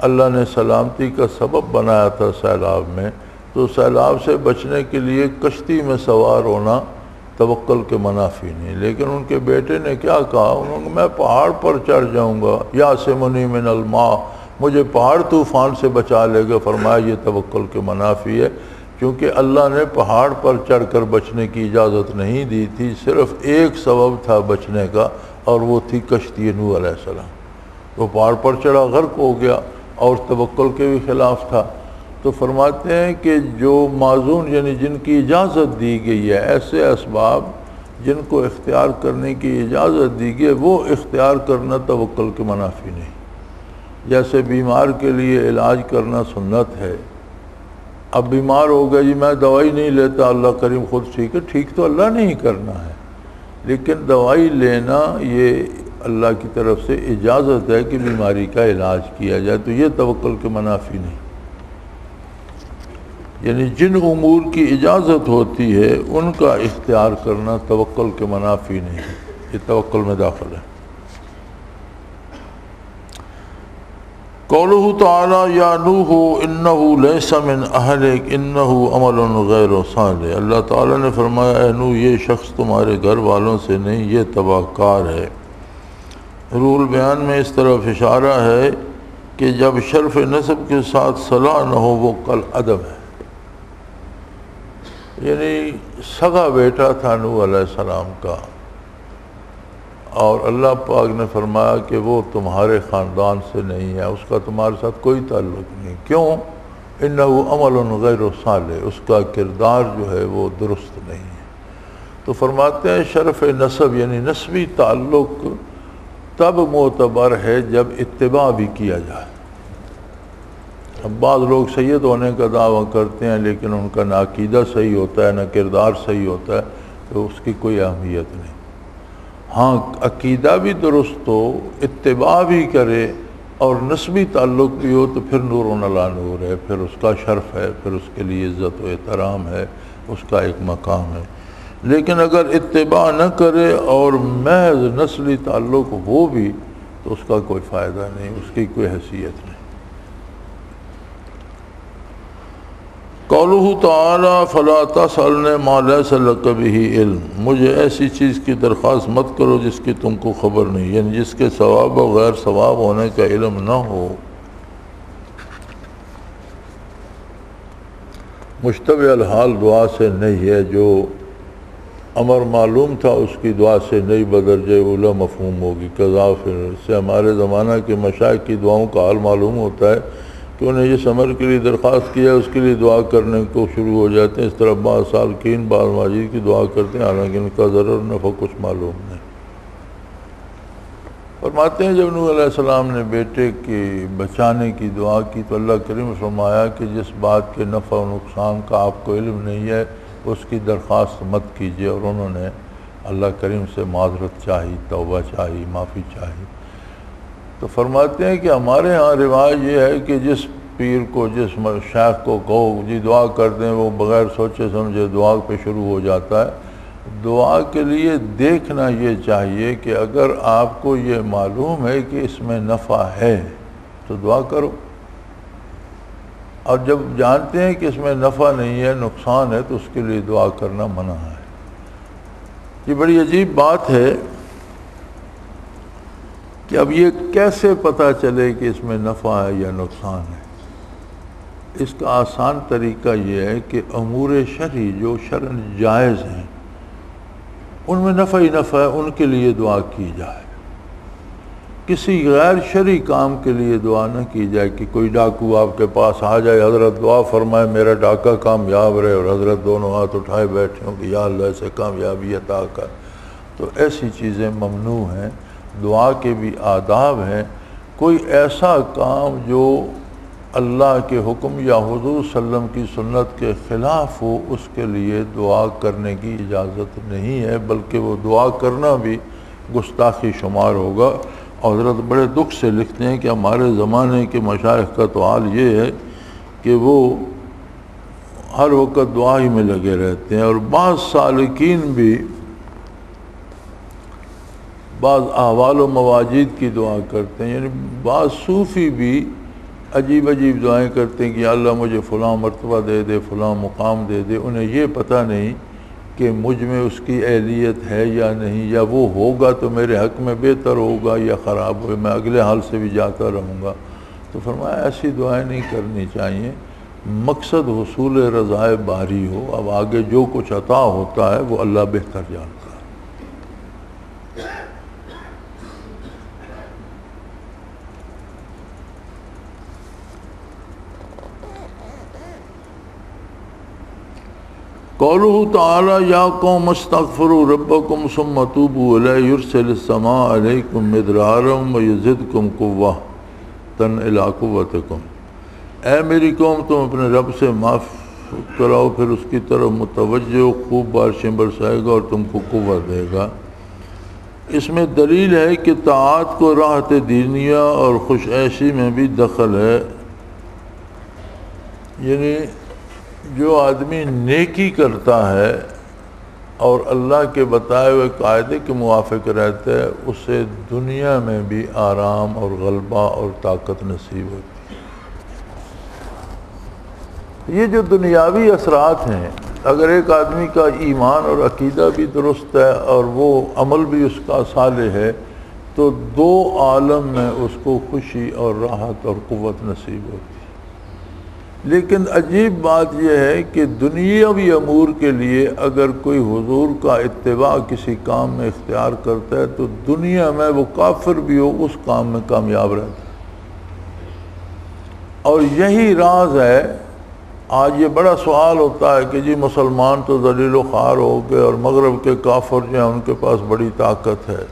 اللہ نے سلامتی کا سبب بنایا تھا سیلاب میں، تو سیلاب سے بچنے کے لیے کشتی میں سوار ہونا توکل کے منافی نہیں۔ لیکن ان کے بیٹے نے کیا کہا، انہوں نے میں پہاڑ پر چڑھ جاؤں گا، یاسمنی من الماء، مجھے پہاڑ طوفان سے بچا لے گا۔ فرمایا یہ توکل کے منافی ہے، کیونکہ اللہ نے پہاڑ پر چڑھ کر بچنے کی اجازت نہیں دی تھی، صرف ایک سبب تھا بچنے کا اور وہ تھی کشتی نوح علیہ السلام۔ وہ پہاڑ پر چڑھا غرق ہو گیا اور توکل کے بھی خلاف تھا۔ تو فرماتے ہیں کہ جو معذون یعنی جن کی اجازت دی گئی ہے، ایسے اسباب جن کو اختیار کرنے کی اجازت دی گئی ہے، وہ اختیار کرنا توکل کے منافی نہیں۔ جیسے بیمار کے لیے علاج کرنا سنت ہے، اب بیمار ہو گیا جی میں دوائی نہیں لیتا، اللہ کریم خود ٹھیک ہے، ٹھیک تو اللہ نے ہی کرنا ہے، لیکن دوائی لینا یہ اللہ کی طرف سے اجازت ہے کہ بیماری کا علاج کیا جائے، تو یہ توکل کے منافی نہیں۔ یعنی جن امور کی اجازت ہوتی ہے ان کا اختیار کرنا توکل کے منافی نہیں ہے، یہ توکل میں داخل ہے۔ قولہ تعالی یا نوح انہ لیس من اہلک انہ عمل غیر صالح، اللہ تعالیٰ نے فرمایا اے نوح یہ شخص تمہارے گھر والوں سے نہیں، یہ تباہ کار ہے۔ روح البیان میں اس طرف اشارہ ہے کہ جب شرف نسب کے ساتھ صلاح نہ ہو وہ کل عدم ہے، یعنی سگا بیٹا تھا نوح علیہ السلام کا، اور اللہ پاک نے فرمایا کہ وہ تمہارے خاندان سے نہیں ہے، اس کا تمہارے ساتھ کوئی تعلق نہیں۔ کیوں؟ انہ عمل غیر صالح، اس کا کردار جو ہے وہ درست نہیں ہے۔ تو فرماتے ہیں شرف نسب یعنی نسبی تعلق تب معتبر ہے جب اتباع بھی کیا جائے۔ اب بعض لوگ سید ہونے کا دعویٰ کرتے ہیں لیکن ان کا نہ عقیدہ صحیح ہوتا ہے نہ کردار صحیح ہوتا ہے، تو اس کی کوئی اہمیت نہیں۔ ہاں عقیدہ بھی درست ہو، اتباع بھی کرے اور نسبی تعلق بھی ہو تو پھر نور علی نور ہے، پھر اس کا شرف ہے، پھر اس کے لیے عزت و احترام ہے، اس کا ایک مقام ہے۔ لیکن اگر اتباع نہ کرے اور محض نسلی تعلق ہو بھی تو اس کا کوئی فائدہ نہیں، اس کی کوئی حیثیت نہیں۔ قولہ تعالی فلا تسألنی ما لیس لک بہ علم، مجھے ایسی چیز کی درخواست مت کرو جس کی تم کو خبر نہیں، یعنی جس کے ثواب و غیر ثواب ہونے کا علم نہ ہو۔ مشتبہ الحال دعا سے نہیں ہے، جو امر معلوم تھا اس کی دعا سے نہیں بدرجہ اولا مفہوم ہوگی۔ قذافر سے ہمارے زمانہ کے مشائخ کی دعاؤں کا حال معلوم ہوتا ہے کہ انہیں جس امر کے لیے درخواست کیا اس کے لیے دعا کرنے کو شروع ہو جاتے ہیں۔ اس طرح بعض سالکین بعض ماجد کی دعا کرتے ہیں حالانکہ ان کا ضرر نفع کچھ معلوم نہیں۔ فرماتے ہیں جب نوح علیہ السلام نے بیٹے کی بچانے کی دعا کی تو اللہ کریم نے فرمایا کہ جس بات کے نفع و نقصان کا آپ کو علم نہیں ہے اس کی درخواست مت کیجیے، اور انہوں نے اللہ کریم سے معذرت چاہی، توبہ چاہی، معافی چاہی۔ تو فرماتے ہیں کہ ہمارے ہاں رواج یہ ہے کہ جس پیر کو جس شیخ کو کہو جی دعا کر دیں وہ بغیر سوچے سمجھے دعا پہ شروع ہو جاتا ہے۔ دعا کے لیے دیکھنا یہ چاہیے کہ اگر آپ کو یہ معلوم ہے کہ اس میں نفع ہے تو دعا کرو، اور جب جانتے ہیں کہ اس میں نفع نہیں ہے نقصان ہے تو اس کے لیے دعا کرنا منع ہے۔ یہ بڑی عجیب بات ہے کہ اب یہ کیسے پتہ چلے کہ اس میں نفع ہے یا نقصان ہے؟ اس کا آسان طریقہ یہ ہے کہ امور شرعی جو شرعاً جائز ہیں ان میں نفع ہی نفع ہے، ان کے لیے دعا کی جائے۔ کسی غیر شرعی کام کے لیے دعا نہ کی جائے کہ کوئی ڈاکو آپ کے پاس آ جائے، حضرت دعا فرمائے میرا ڈاکہ کامیاب رہے، اور حضرت دونوں ہاتھ اٹھائے بیٹھے ہوں کہ یا اللہ سے کامیابی عطا کر، تو ایسی چیزیں ممنوع ہیں۔ دعا کے بھی آداب ہیں۔ کوئی ایسا کام جو اللہ کے حکم یا حضور صلی اللہ علیہ وسلم کی سنت کے خلاف ہو اس کے لیے دعا کرنے کی اجازت نہیں ہے، بلکہ وہ دعا کرنا بھی گستاخی شمار ہوگا۔ اور حضرت بڑے دکھ سے لکھتے ہیں کہ ہمارے زمانے کے مشائخ کا تو حال یہ ہے کہ وہ ہر وقت دعا ہی میں لگے رہتے ہیں، اور بعض سالکین بھی بعض احوال و مواجد کی دعا کرتے ہیں، یعنی بعض صوفی بھی عجیب عجیب دعائیں کرتے ہیں کہ یا اللہ مجھے فلاں مرتبہ دے دے، فلاں مقام دے دے۔ انہیں یہ پتہ نہیں کہ مجھ میں اس کی اہلیت ہے یا نہیں، یا وہ ہوگا تو میرے حق میں بہتر ہوگا یا خراب ہوگا، میں اگلے حال سے بھی جاتا رہوں گا۔ تو فرمایا ایسی دعائیں نہیں کرنی چاہیے، مقصد حصول رضائے باری ہو، اب آگے جو کچھ عطا ہوتا ہے وہ اللہ بہتر جانتا ہے۔ قوله تعالی یا قوم استغفروا ربکم ثم توبوا الیہ یرسل السماء علیکم مدرارا ویزدکم قوۃ الی قوتکم، اے میری قوم تم اپنے رب سے معاف کراؤ، پھر اس کی طرف متوجہ ہو، خوب بارشیں برسائے گا اور تم کو قوت دے گا۔ اس میں دلیل ہے کہ طاعات کو راحت دینیہ اور خوش عیشی میں بھی دخل ہے، یعنی جو آدمی نیکی کرتا ہے اور اللہ کے بتائے ہوئے قاعدے کے موافق رہتا ہے، اسے دنیا میں بھی آرام اور غلبہ اور طاقت نصیب ہوتی ہے۔ یہ جو دنیاوی اثرات ہیں، اگر ایک آدمی کا ایمان اور عقیدہ بھی درست ہے اور وہ عمل بھی اس کا صالح ہے تو دو عالم میں اس کو خوشی اور راحت اور قوت نصیب ہوتی ہے۔ لیکن عجیب بات یہ ہے کہ دنیاوی امور کے لیے اگر کوئی حضور کا اتباع کسی کام میں اختیار کرتا ہے تو دنیا میں وہ کافر بھی ہو اس کام میں کامیاب رہتا ہے۔ اور یہی راز ہے۔ آج یہ بڑا سوال ہوتا ہے کہ جی مسلمان تو ذلیل و خوار ہو گئے اور مغرب کے کافر جو ہیں ان کے پاس بڑی طاقت ہے،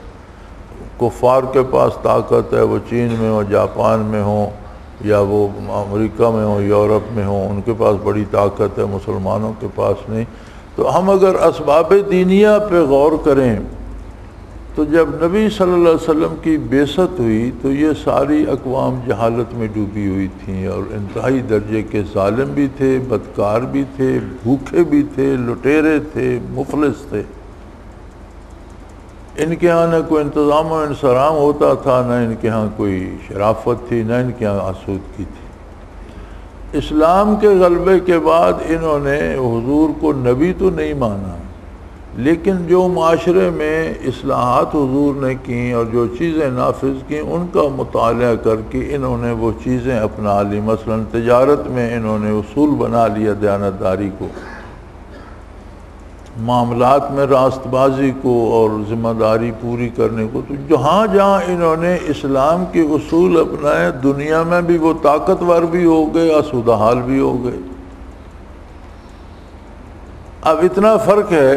کفار کے پاس طاقت ہے، وہ چین میں ہوں، جاپان میں ہوں، یا وہ امریکہ میں ہوں، یورپ میں ہوں، ان کے پاس بڑی طاقت ہے، مسلمانوں کے پاس نہیں۔ تو ہم اگر اسباب دینیہ پہ غور کریں تو جب نبی صلی اللہ علیہ وسلم کی بعثت ہوئی تو یہ ساری اقوام جہالت میں ڈوبی ہوئی تھیں اور انتہائی درجے کے ظالم بھی تھے، بدکار بھی تھے، بھوکے بھی تھے، لٹیرے تھے، مفلس تھے۔ ان کے ہاں نہ کوئی انتظام و انصرام ہوتا تھا، نہ ان کے ہاں کوئی شرافت تھی، نہ ان کے ہاں آسودگی تھی۔ اسلام کے غلبے کے بعد انہوں نے حضور کو نبی تو نہیں مانا، لیکن جو معاشرے میں اصلاحات حضور نے کیں اور جو چیزیں نافذ کیں ان کا مطالعہ کر کے انہوں نے وہ چیزیں اپنا لی۔ مثلا تجارت میں انہوں نے اصول بنا لیا دیانتداری کو، معاملات میں راست بازی کو اور ذمہ داری پوری کرنے کو۔ تو جہاں جہاں انہوں نے اسلام کے اصول اپنائے دنیا میں بھی وہ طاقتور بھی ہو گئے، آسودہ حال بھی ہو گئے۔ اب اتنا فرق ہے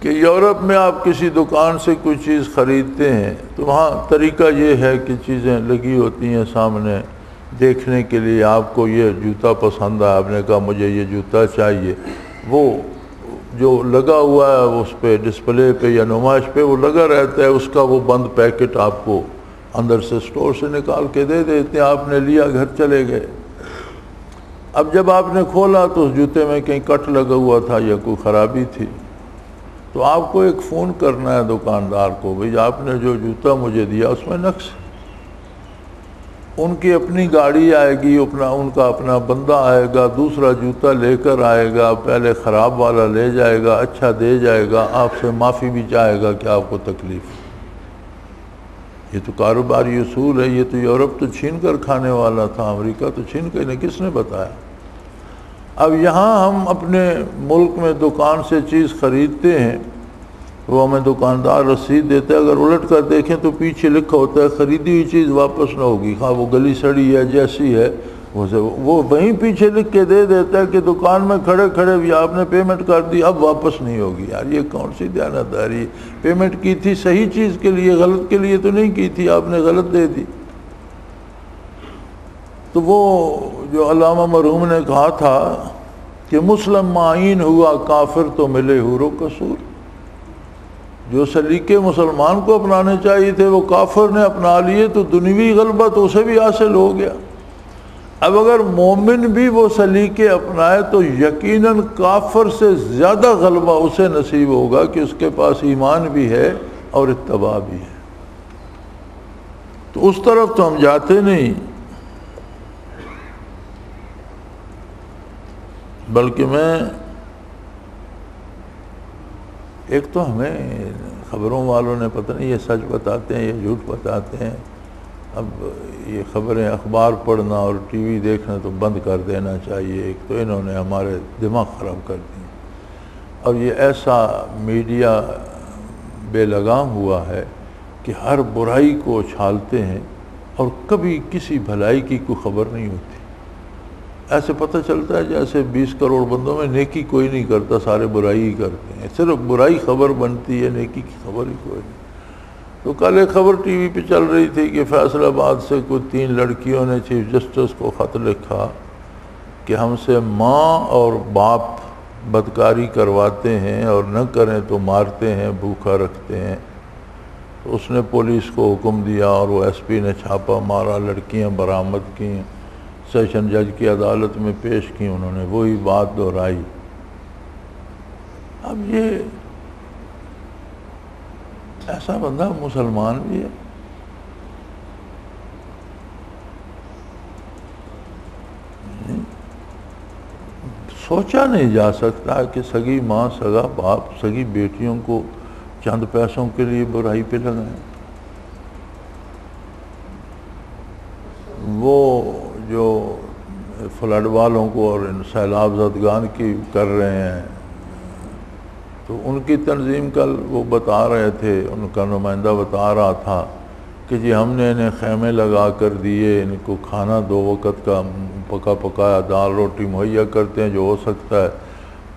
کہ یورپ میں آپ کسی دکان سے کوئی چیز خریدتے ہیں تو وہاں طریقہ یہ ہے کہ چیزیں لگی ہوتی ہیں سامنے دیکھنے کے لیے۔ آپ کو یہ جوتا پسند ہے، آپ نے کہا مجھے یہ جوتا چاہیے، وہ جو لگا ہوا ہے اس پہ ڈسپلے پہ یا نمائش پہ وہ لگا رہتا ہے، اس کا وہ بند پیکٹ آپ کو اندر سے سٹور سے نکال کے دے دیتے ہیں۔ آپ نے لیا، گھر چلے گئے۔ اب جب آپ نے کھولا تو اس جوتے میں کہیں کٹ لگا ہوا تھا یا کوئی خرابی تھی، تو آپ کو ایک فون کرنا ہے دکاندار کو، بھئی آپ نے جو جوتا مجھے دیا اس میں نقص ہے۔ ان کی اپنی گاڑی آئے گی، ان کا اپنا بندہ آئے گا، دوسرا جوتا لے کر آئے گا، پہلے خراب والا لے جائے گا، اچھا دے جائے گا، آپ سے معافی بھی چاہے گا کہ آپ کو تکلیف۔ یہ تو کاروباری اصول ہے، یہ تو یورپ تو چھین کر کھانے والا تھا، امریکہ تو چھین کر کس نے بتایا؟ اب یہاں ہم اپنے ملک میں دکان سے چیز خریدتے ہیں، وہ ہمیں دکاندار رسید دیتا ہے، اگر الٹ کر دیکھیں تو پیچھے لکھا ہوتا ہے خریدی ہوئی چیز واپس نہ ہوگی، ہاں وہ گلی سڑی ہے جیسی ہے وہ وہیں پیچھے لکھ کے دے دیتا ہے کہ دکان میں کھڑے کھڑے بھی آپ نے پیمنٹ کر دی، اب واپس نہیں ہوگی۔ یار یہ کون سی دیانتداری؟ پیمنٹ کی تھی صحیح چیز کے لیے، غلط کے لیے تو نہیں کی تھی، آپ نے غلط دے دی۔ تو وہ جو علامہ مرحوم نے کہا تھا کہ مسلم معین ہوا کافر تو ملے حور و قصور، جو سلیقے مسلمان کو اپنانے چاہیے تھے وہ کافر نے اپنا لیے تو دنیوی غلبہ تو اسے بھی حاصل ہو گیا۔ اب اگر مومن بھی وہ سلیقے اپنائے تو یقیناً کافر سے زیادہ غلبہ اسے نصیب ہوگا کہ اس کے پاس ایمان بھی ہے اور اتباع بھی ہے۔ تو اس طرف تو ہم جاتے نہیں، بلکہ میں ایک تو ہمیں خبروں والوں نے پتہ نہیں یہ سچ بتاتے ہیں یہ جھوٹ بتاتے ہیں، اب یہ خبریں اخبار پڑھنا اور ٹی وی دیکھنا تو بند کر دینا چاہیے۔ ایک تو انہوں نے ہمارے دماغ خراب کر دیے، اور یہ ایسا میڈیا بے لگام ہوا ہے کہ ہر برائی کو اچھالتے ہیں اور کبھی کسی بھلائی کی کوئی خبر نہیں ہوتی۔ ایسے پتہ چلتا ہے جیسے 20 کروڑ بندوں میں نیکی کوئی نہیں کرتا، سارے برائی ہی کرتے ہیں، صرف برائی خبر بنتی ہے، نیکی کی خبر ہی کوئی نہیں۔ تو کل ایک خبر ٹی وی پہ چل رہی تھی کہ فیصل آباد سے کوئی 3 لڑکیوں نے چیف جسٹس کو خط لکھا کہ ہم سے ماں اور باپ بدکاری کرواتے ہیں اور نہ کریں تو مارتے ہیں، بھوکا رکھتے ہیں۔ تو اس نے پولیس کو حکم دیا اور وہ ایس پی نے چھاپا مارا، لڑکیاں برآمد کیں، سیشن جج کی عدالت میں پیش کی، انہوں نے وہی بات دہرائی۔ اب یہ ایسا بندہ مسلمان بھی ہے؟ سوچا نہیں جا سکتا کہ سگی ماں، سگا باپ، سگی بیٹیوں کو چند پیسوں کے لیے برائی پہ لگائیں۔ وہ جو فلڈ والوں کو اور سیلاب زدگان کی کر رہے ہیں، تو ان کی تنظیم کل وہ بتا رہے تھے، ان کا نمائندہ بتا رہا تھا کہ جی ہم نے انہیں خیمے لگا کر دیے، ان کو کھانا 2 وقت کا پکا پکایا دال روٹی مہیا کرتے ہیں جو ہو سکتا ہے،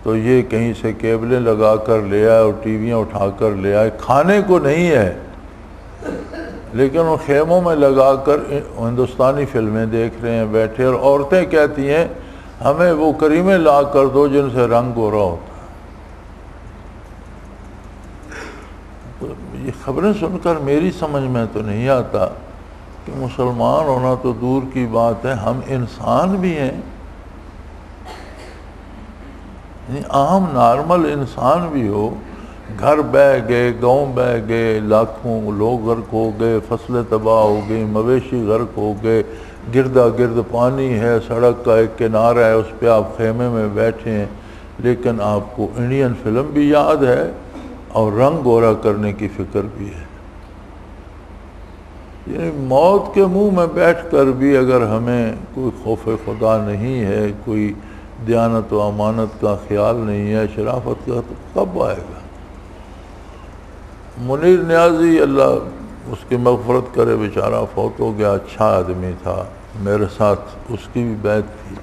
تو یہ کہیں سے کیبلیں لگا کر لے آئے اور ٹی ویاں اٹھا کر لے آئے، کھانے کو نہیں ہے لیکن ان خیموں میں لگا کر ہندوستانی فلمیں دیکھ رہے ہیں بیٹھے، اور عورتیں کہتی ہیں ہمیں وہ کریمیں لا کر دو جن سے رنگ گورا ہوتا ہے۔ تو یہ خبریں سن کر میری سمجھ میں تو نہیں آتا کہ مسلمان ہونا تو دور کی بات ہے، ہم انسان بھی ہیں، یعنی عام نارمل انسان بھی ہو، گھر بہ گئے، گاؤں بہ گئے، لاکھوں لوگ غرق ہو گئے، فصلیں تباہ ہو گئی، مویشی غرق ہو گئے، گردا گرد پانی ہے، سڑک کا ایک کنارہ ہے، اس پہ آپ خیمے میں بیٹھے ہیں، لیکن آپ کو انڈین فلم بھی یاد ہے اور رنگ گورا کرنے کی فکر بھی ہے۔ یعنی موت کے منہ میں بیٹھ کر بھی اگر ہمیں کوئی خوف خدا نہیں ہے، کوئی دیانت و امانت کا خیال نہیں ہے، شرافت کا، تو کب آئے گا؟ منیر نیازی اللہ اس کی مغفرت کرے، بیچارہ فوت ہو گیا، اچھا آدمی تھا، میرے ساتھ اس کی بھی بیعت تھی۔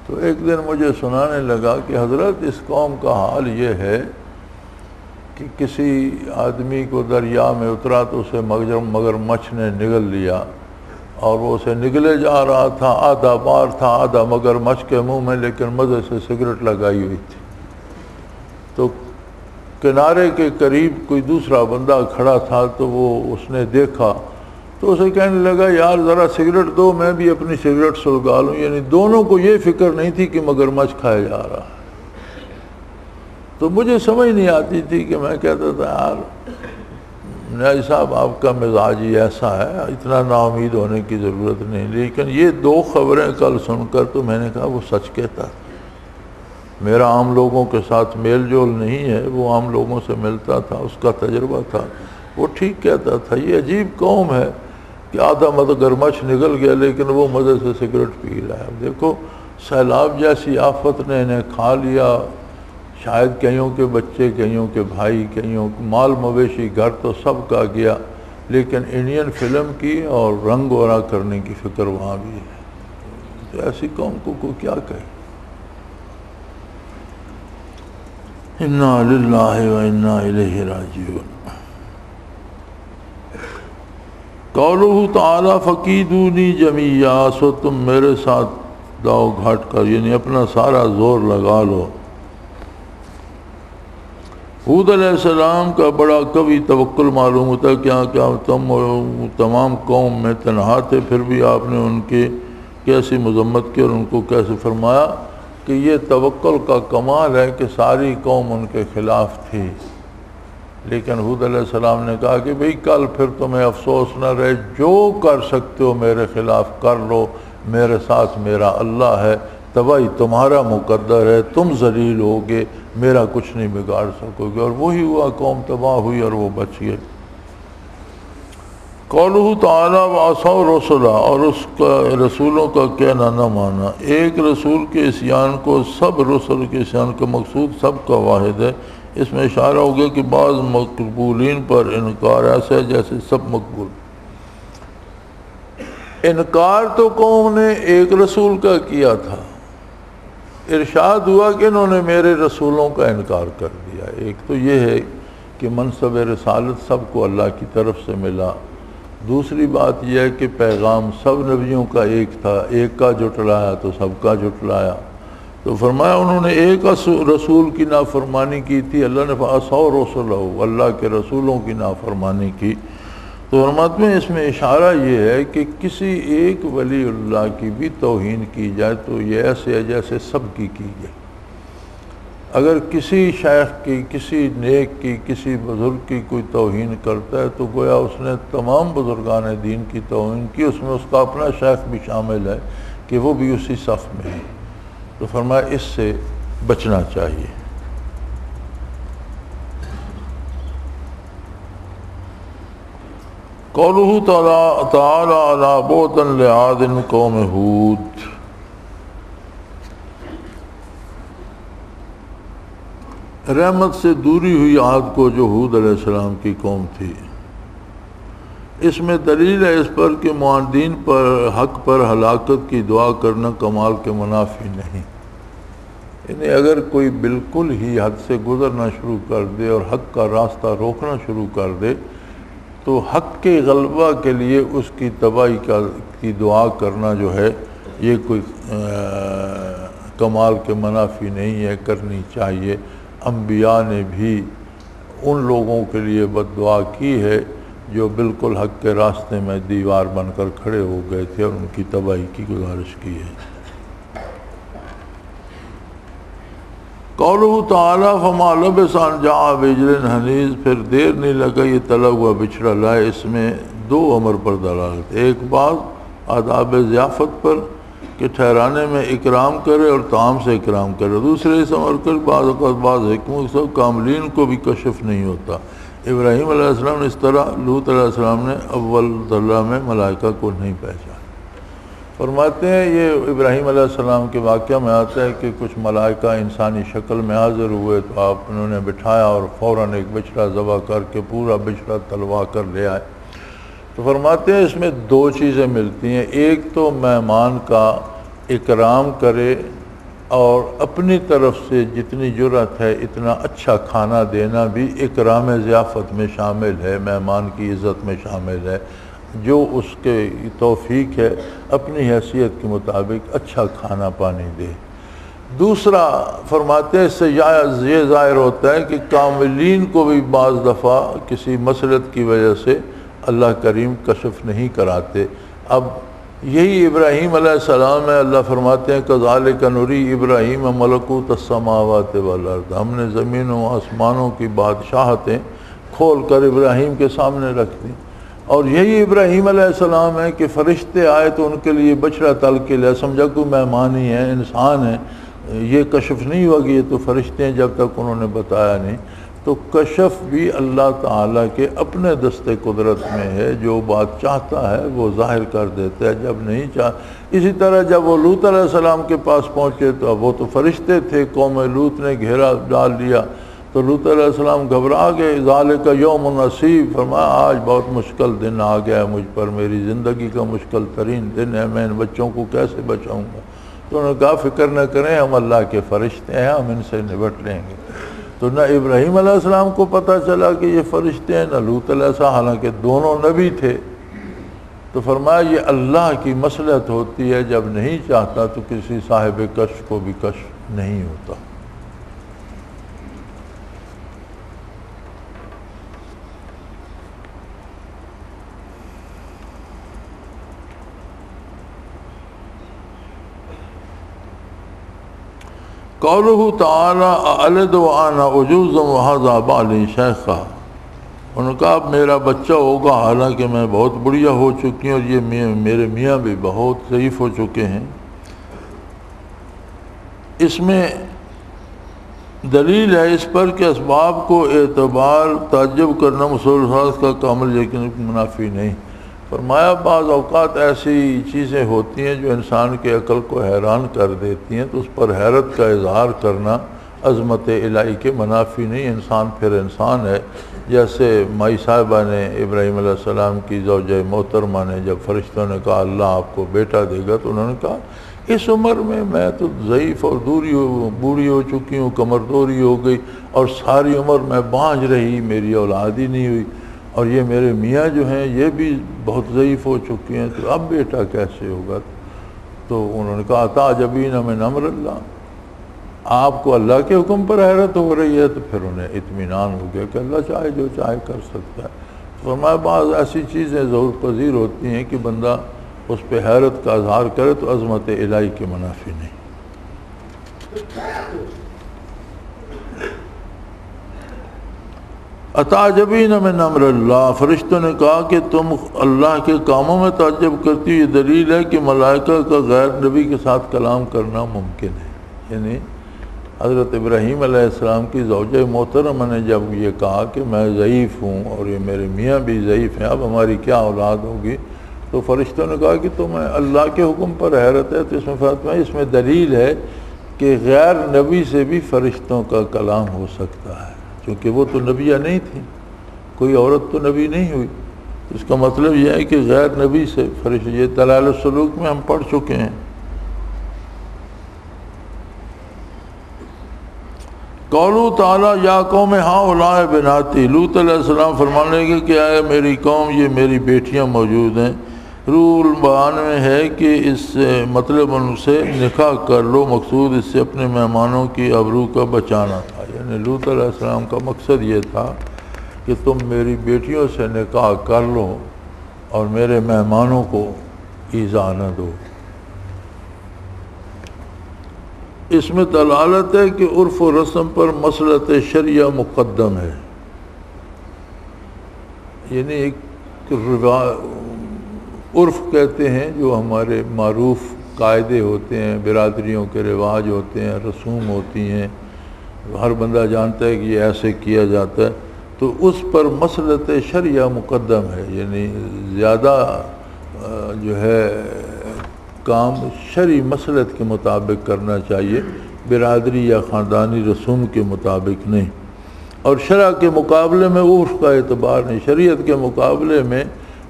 تو ایک دن مجھے سنانے لگا کہ حضرت اس قوم کا حال یہ ہے کہ کسی آدمی کو دریا میں اترا تو اسے مگرمچھ نے نگل لیا، اور وہ اسے نگلے جا رہا تھا، آدھا بار تھا آدھا مگرمچھ کے منہ میں، لیکن مزے سے سگریٹ لگائی ہوئی تھی۔ تو کنارے کے قریب کوئی دوسرا بندہ کھڑا تھا، تو وہ اس نے دیکھا تو اسے کہنے لگا یار ذرا سگریٹ دو، میں بھی اپنی سگریٹ سلگا لوں۔ یعنی دونوں کو یہ فکر نہیں تھی کہ مگرمچھ کھایا جا رہا ہے۔ تو مجھے سمجھ نہیں آتی تھی کہ میں کہتا تھا یار نیازی صاحب آپ کا مزاج ہی ایسا ہے، اتنا نا امید ہونے کی ضرورت نہیں۔ لیکن یہ 2 خبریں کل سن کر تو میں نے کہا وہ سچ کہتا تھا، میرا عام لوگوں کے ساتھ میل جول نہیں ہے، وہ عام لوگوں سے ملتا تھا، اس کا تجربہ تھا، وہ ٹھیک کہتا تھا۔ یہ عجیب قوم ہے کہ آدھا مگرمچھ نگل گیا لیکن وہ مزے سے سگریٹ پی رہا ہے۔ اب دیکھو سیلاب جیسی آفت نے انہیں کھا لیا، شاید کئیوں کے بچے، کئیوں کے بھائی، کئیوں مال مویشی، گھر تو سب کا گیا، لیکن انڈین فلم کی اور رنگ گورا کرنے کی فکر وہاں بھی ہے۔ تو ایسی قوم کو کیا کہے؟ انا للہ و انا الیہ راجعون۔ قولہ تعالی فقیدونی جمیعا، سو تم میرے ساتھ داؤ گھاٹ کر، یعنی اپنا سارا زور لگا لو۔ حود علیہ السلام کا بڑا قوی توکل معلوم ہوتا ہے، کیا تم تمام قوم میں تنہا تھے، پھر بھی آپ نے ان کی کیسی مذمت کی اور ان کو کیسے فرمایا کہ یہ توکل کا کمال ہے کہ ساری قوم ان کے خلاف تھی، لیکن حود علیہ السلام نے کہا کہ بھئی کل پھر تمہیں افسوس نہ رہے، جو کر سکتے ہو میرے خلاف کر لو، میرے ساتھ میرا اللہ ہے، تباہی تمہارا مقدر ہے، تم ذلیل ہوگے، میرا کچھ نہیں بگاڑ سکو گے۔ اور وہی ہوا، قوم تباہ ہوئی اور وہ بچ گئے۔ قولہ تعالیٰ وعصوا رسلا، اور اس کا رسولوں کا کہنا نہ مانا۔ ایک رسول کے عصیان کو سب رسل کے عصیان کا مقصود سب کا واحد ہے۔ اس میں اشارہ ہو گیا کہ بعض مقبولین پر انکار ایسا ہے جیسے سب مقبول۔ انکار تو قوم نے ایک رسول کا کیا تھا، ارشاد ہوا کہ انہوں نے میرے رسولوں کا انکار کر دیا۔ ایک تو یہ ہے کہ منصب رسالت سب کو اللہ کی طرف سے ملا، دوسری بات یہ ہے کہ پیغام سب نبیوں کا ایک تھا، ایک کا جھٹلایا تو سب کا جھٹلایا۔ تو فرمایا انہوں نے ایک رسول کی نافرمانی کی تھی، اللہ نے فَعَصَوْا رُسُلَهُ، اللہ کے رسولوں کی نافرمانی کی۔ تو فرماتے ہیں اس میں اشارہ یہ ہے کہ کسی ایک ولی اللہ کی بھی توہین کی جائے تو یہ ایسے ہے جیسے سب کی جائے۔ اگر کسی شیخ کی، کسی نیک کی، کسی بزرگ کی کوئی توہین کرتا ہے تو گویا اس نے تمام بزرگان دین کی توہین کی، اس میں اس کا اپنا شیخ بھی شامل ہے کہ وہ بھی اسی صف میں ہے۔ تو فرمایا اس سے بچنا چاہیے۔ قولہ تعالی علی بعدا لعاد قوم ہود، رحمت سے دوری ہوئی عاد کو جو ہود علیہ السلام کی قوم تھی۔ اس میں دلیل ہے اس پر کہ معاندین پر حق پر ہلاکت کی دعا کرنا کمال کے منافی نہیں، یعنی اگر کوئی بالکل ہی حد سے گزرنا شروع کر دے اور حق کا راستہ روکنا شروع کر دے تو حق کے غلبہ کے لیے اس کی تباہی کی دعا کرنا جو ہے یہ کوئی کمال کے منافی نہیں ہے، کرنی چاہیے۔ انبیاء نے بھی ان لوگوں کے لیے بد دعا کی ہے جو بالکل حق کے راستے میں دیوار بن کر کھڑے ہو گئے تھے اور ان کی تباہی کی گزارش کی ہے۔ قولہ تعالی فما لبث ان جاء بعجل حنیذ، پھر دیر نہیں لگا یہ تلا ہوا بچڑا لائے۔ اس میں دو امر پر دلالت، ایک بعض آداب ضیافت پر کہ ٹھہرانے میں اکرام کرے اور طعام سے اکرام کرے، دوسرے اس امر کر بعض اوقات بعض حکمت سب کاملین کو بھی کشف نہیں ہوتا۔ ابراہیم علیہ السلام نے اس طرح لوط علیہ السلام نے اول ذرہ میں ملائکہ کو نہیں پہچانا۔ فرماتے ہیں یہ ابراہیم علیہ السلام کے واقعہ میں آتا ہے کہ کچھ ملائکہ انسانی شکل میں حاضر ہوئے تو آپ انہوں نے بٹھایا اور فوراً ایک بچڑا ذبح کر کے پورا بچڑا تلوا کر لے آئے۔ تو فرماتے ہیں اس میں دو چیزیں ملتی ہیں، ایک تو مہمان کا اکرام کرے اور اپنی طرف سے جتنی جرأت ہے اتنا اچھا کھانا دینا بھی اکرام ضیافت میں شامل ہے، مہمان کی عزت میں شامل ہے۔ جو اس کے توفیق ہے اپنی حیثیت کے مطابق اچھا کھانا پانی دے۔ دوسرا فرماتے ہیں اس سے یہ ظاہر ہوتا ہے کہ کاملین کو بھی بعض دفعہ کسی مسلط کی وجہ سے اللہ کریم کشف نہیں کراتے۔ اب یہی ابراہیم علیہ السلام ہے، اللہ فرماتے ہیں کذالک نری ابراہیم ملکوت السماوات والارض، ہم نے زمین و آسمانوں کی بادشاہتیں کھول کر ابراہیم کے سامنے رکھ دیں۔ اور یہی ابراہیم علیہ السلام ہے کہ فرشتے آئے تو ان کے لیے بچڑا تل کے لیا، سمجھا کوئی مہمان ہی ہے، انسان ہے، یہ کشف نہیں ہوا کہ یہ تو فرشتے ہیں جب تک انہوں نے بتایا نہیں۔ تو کشف بھی اللہ تعالیٰ کے اپنے دست قدرت میں ہے، جو بات چاہتا ہے وہ ظاہر کر دیتا ہے، جب نہیں اسی طرح جب وہ لوط علیہ السلام کے پاس پہنچے تو اب وہ تو فرشتے تھے، قوم لوط نے گھیرا ڈال دیا تو لوط علیہ السلام گھبرا گئے، ذالک یوم نصیب، فرمایا آج بہت مشکل دن آ گیا ہے مجھ پر، میری زندگی کا مشکل ترین دن ہے، میں ان بچوں کو کیسے بچاؤں گا؟ تو انہوں نے کہا فکر نہ کریں، ہم اللہ کے فرشتے ہیں، ہم ان سے نبٹ لیں گے۔ تو نہ ابراہیم علیہ السلام کو پتہ چلا کہ یہ فرشتے ہیں، نہ لوط علیہ السلام، حالانکہ دونوں نبی تھے۔ تو فرمایا یہ اللہ کی مصلحت ہوتی ہے، جب نہیں چاہتا تو کسی صاحب کشف کو بھی کشف نہیں ہوتا۔ قولہ تعالی اَأَلِدُ وَأَنَا عُجُوزٌ وَهَذَا بَعْلِي شَيْخًا، انہوں نے کہا اب میرا بچہ ہوگا حالانکہ میں بہت بڑھیا ہو چکی ہوں اور یہ میرے میاں بھی بہت ضعیف ہو چکے ہیں۔ اس میں دلیل ہے اس پر کہ اسباب کو اعتبار تعجب کرنا مسلسل کا کامل یقین منافی نہیں۔ فرمایا بعض اوقات ایسی چیزیں ہوتی ہیں جو انسان کے عقل کو حیران کر دیتی ہیں تو اس پر حیرت کا اظہار کرنا عظمت الہی کے منافی نہیں، انسان پھر انسان ہے۔ جیسے مائی صاحبہ نے ابراہیم علیہ السلام کی زوجہ محترمہ نے جب فرشتوں نے کہا اللہ آپ کو بیٹا دے گا، تو انہوں نے کہا اس عمر میں تو ضعیف اور بوڑھی ہو چکی ہوں، کمر دوری ہو گئی، اور ساری عمر میں بانجھ رہی، میری اولاد ہی نہیں ہوئی، اور یہ میرے میاں جو ہیں یہ بھی بہت ضعیف ہو چکی ہیں، تو اب بیٹا کیسے ہوگا؟ تو انہوں نے کہا تعجبین من امر اللہ، آپ کو اللہ کے حکم پر حیرت ہو رہی ہے؟ تو پھر انہیں اطمینان ہو گیا کہ اللہ چاہے جو چاہے کر سکتا ہے۔ فرمایا بعض ایسی چیزیں ظہور پذیر ہوتی ہیں کہ بندہ اس پہ حیرت کا اظہار کرے تو عظمت الہی کے منافی نہیں۔ اتعجبین من امر اللہ، فرشتوں نے کہا کہ تم اللہ کے کاموں میں تعجب کرتی ہو، یہ دلیل ہے کہ ملائکہ کا غیر نبی کے ساتھ کلام کرنا ممکن ہے۔ یعنی حضرت ابراہیم علیہ السلام کی زوجہ محترمہ نے جب یہ کہا کہ میں ضعیف ہوں اور یہ میرے میاں بھی ضعیف ہیں، اب ہماری کیا اولاد ہوگی، تو فرشتوں نے کہا کہ تمہیں اللہ کے حکم پر حیرت ہے، تو اس میں دلیل ہے کہ غیر نبی سے بھی فرشتوں کا کلام ہو سکتا ہے، کیونکہ وہ تو نبیہ نہیں تھی، کوئی عورت تو نبی نہیں ہوئی۔ اس کا مطلب یہ ہے کہ غیر نبی سے فرشتے، یہ دلائل السلوک میں ہم پڑھ چکے ہیں۔ قولوا تعالیٰ یا قوم ہؤلاء بناتی، لوط علیہ السلام فرمانے لگے کہ اے میری قوم یہ میری بیٹیاں موجود ہیں۔ رول بیان میں ہے کہ اس سے مطلب ان سے نکاح کر لو، مقصود اس سے اپنے مہمانوں کی آبرو کا بچانا تھا۔ یعنی لوط علیہ السلام کا مقصد یہ تھا کہ تم میری بیٹیوں سے نکاح کر لو اور میرے مہمانوں کو ایذا نہ دو۔ اس میں دلالت ہے کہ عرف و رسم پر مصلحت شرعیہ مقدم ہے، یعنی ایک عرف کہتے ہیں جو ہمارے معروف قاعدے ہوتے ہیں، برادریوں کے رواج ہوتے ہیں، رسوم ہوتی ہیں، ہر بندہ جانتا ہے کہ یہ ایسے کیا جاتا ہے، تو اس پر مصلحت شرعیہ مقدم ہے، یعنی زیادہ جو ہے کام شرعی مصلحت کے مطابق کرنا چاہیے، برادری یا خاندانی رسوم کے مطابق نہیں، اور شرع کے مقابلے میں عرف کا اعتبار نہیں، شریعت کے مقابلے میں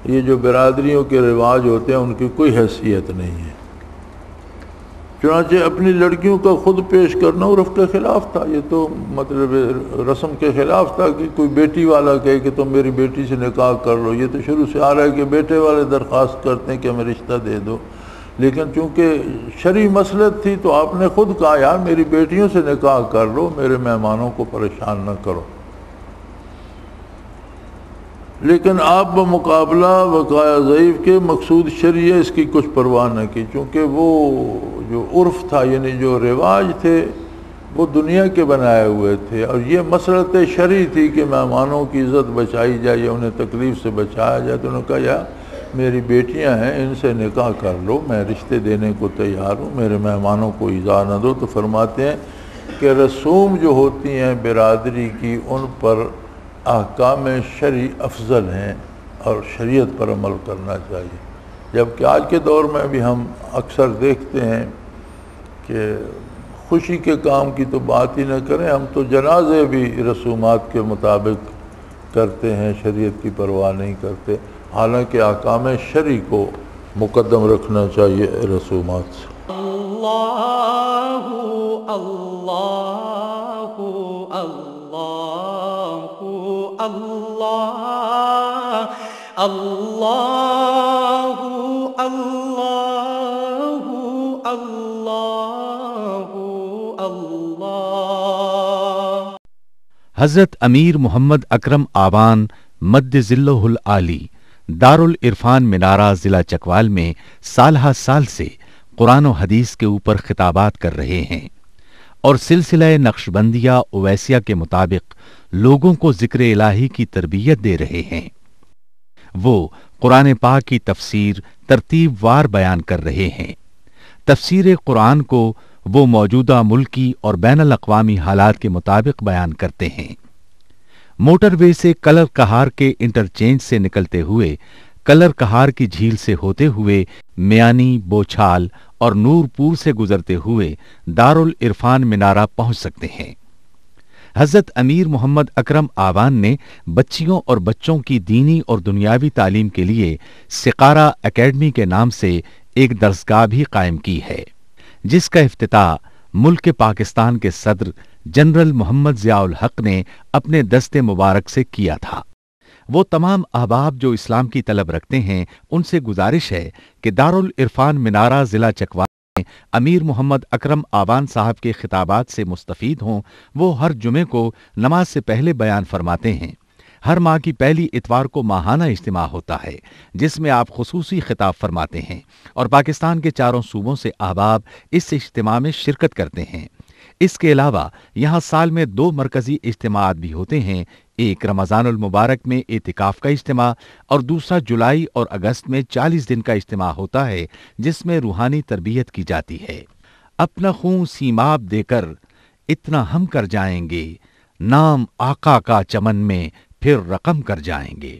یہ جو برادریوں کے رواج ہوتے ہیں ان کی کوئی حیثیت نہیں ہے۔ چنانچہ اپنی لڑکیوں کا خود پیش کرنا عرف کے خلاف تھا، یہ تو مطلب رسم کے خلاف تھا کہ کوئی بیٹی والا کہے کہ تم میری بیٹی سے نکاح کر لو، یہ تو شروع سے آ رہا ہے کہ بیٹے والے درخواست کرتے ہیں کہ ہمیں رشتہ دے دو، لیکن چونکہ شرعی مصلحت تھی تو آپ نے خود کہا یار میری بیٹیوں سے نکاح کر لو، میرے مہمانوں کو پریشان نہ کرو۔ لیکن آپ بمقابلہ بقایا ضعیف کے مقصود شرعی اس کی کچھ پرواہ نہ کی، چونکہ وہ جو عرف تھا یعنی جو رواج تھے وہ دنیا کے بنائے ہوئے تھے، اور یہ مصلحت شرعی تھی کہ مہمانوں کی عزت بچائی جائے یا انہیں تکلیف سے بچایا جائے، تو انہوں نے کہا یار میری بیٹیاں ہیں ان سے نکاح کر لو، میں رشتے دینے کو تیار ہوں، میرے مہمانوں کو ایذا نہ دو۔ تو فرماتے ہیں کہ رسوم جو ہوتی ہیں برادری کی ان پر احکام شرعی افضل ہیں اور شریعت پر عمل کرنا چاہیے، جبکہ آج کے دور میں بھی ہم اکثر دیکھتے ہیں کہ خوشی کے کام کی تو بات ہی نہ کریں، ہم تو جنازے بھی رسومات کے مطابق کرتے ہیں، شریعت کی پرواہ نہیں کرتے، حالانکہ احکام شرعی کو مقدم رکھنا چاہیے رسومات سے۔ اللہ اللہ اللہ اللہ اللہ اللہ اللہ۔ حضرت امیر محمد اکرم آوان مد ذلہ العالی دارالعرفان منارہ ضلع چکوال میں سالہ سال سے قرآن و حدیث کے اوپر خطابات کر رہے ہیں اور سلسلہ نقشبندیہ اویسیہ کے مطابق لوگوں کو ذکر الہی کی تربیت دے رہے ہیں۔ وہ قرآن پاک کی تفسیر ترتیب وار بیان کر رہے ہیں۔ تفسیر قرآن کو وہ موجودہ ملکی اور بین الاقوامی حالات کے مطابق بیان کرتے ہیں۔ موٹر وے سے کلر کہار کے انٹرچینج سے نکلتے ہوئے کلر کہار کی جھیل سے ہوتے ہوئے میانی، بوچھال اور نور پور سے گزرتے ہوئے دارالعرفان منارہ پہنچ سکتے ہیں۔ حضرت امیر محمد اکرم آوان نے بچیوں اور بچوں کی دینی اور دنیاوی تعلیم کے لیے سقارہ اکیڈمی کے نام سے ایک درسگاہ بھی قائم کی ہے، جس کا افتتاح ملک پاکستان کے صدر جنرل محمد ضیاء الحق نے اپنے دست مبارک سے کیا تھا۔ وہ تمام احباب جو اسلام کی طلب رکھتے ہیں ان سے گزارش ہے کہ دارالعرفان منارہ ضلع چکوال میں امیر محمد اکرم آوان صاحب کے خطابات سے مستفید ہوں۔ وہ ہر جمعے کو نماز سے پہلے بیان فرماتے ہیں۔ ہر ماہ کی پہلی اتوار کو ماہانہ اجتماع ہوتا ہے جس میں آپ خصوصی خطاب فرماتے ہیں اور پاکستان کے چاروں صوبوں سے احباب اس اجتماع میں شرکت کرتے ہیں۔ اس کے علاوہ یہاں سال میں 2 مرکزی اجتماعات بھی ہوتے ہیں، ایک رمضان المبارک میں اعتکاف کا اجتماع اور دوسرا جولائی اور اگست میں 40 دن کا اجتماع ہوتا ہے جس میں روحانی تربیت کی جاتی ہے۔ اپنا خون سیماب دے کر اتنا ہم کر جائیں گے، نام آقا کا چمن میں پھر رقم کر جائیں گے۔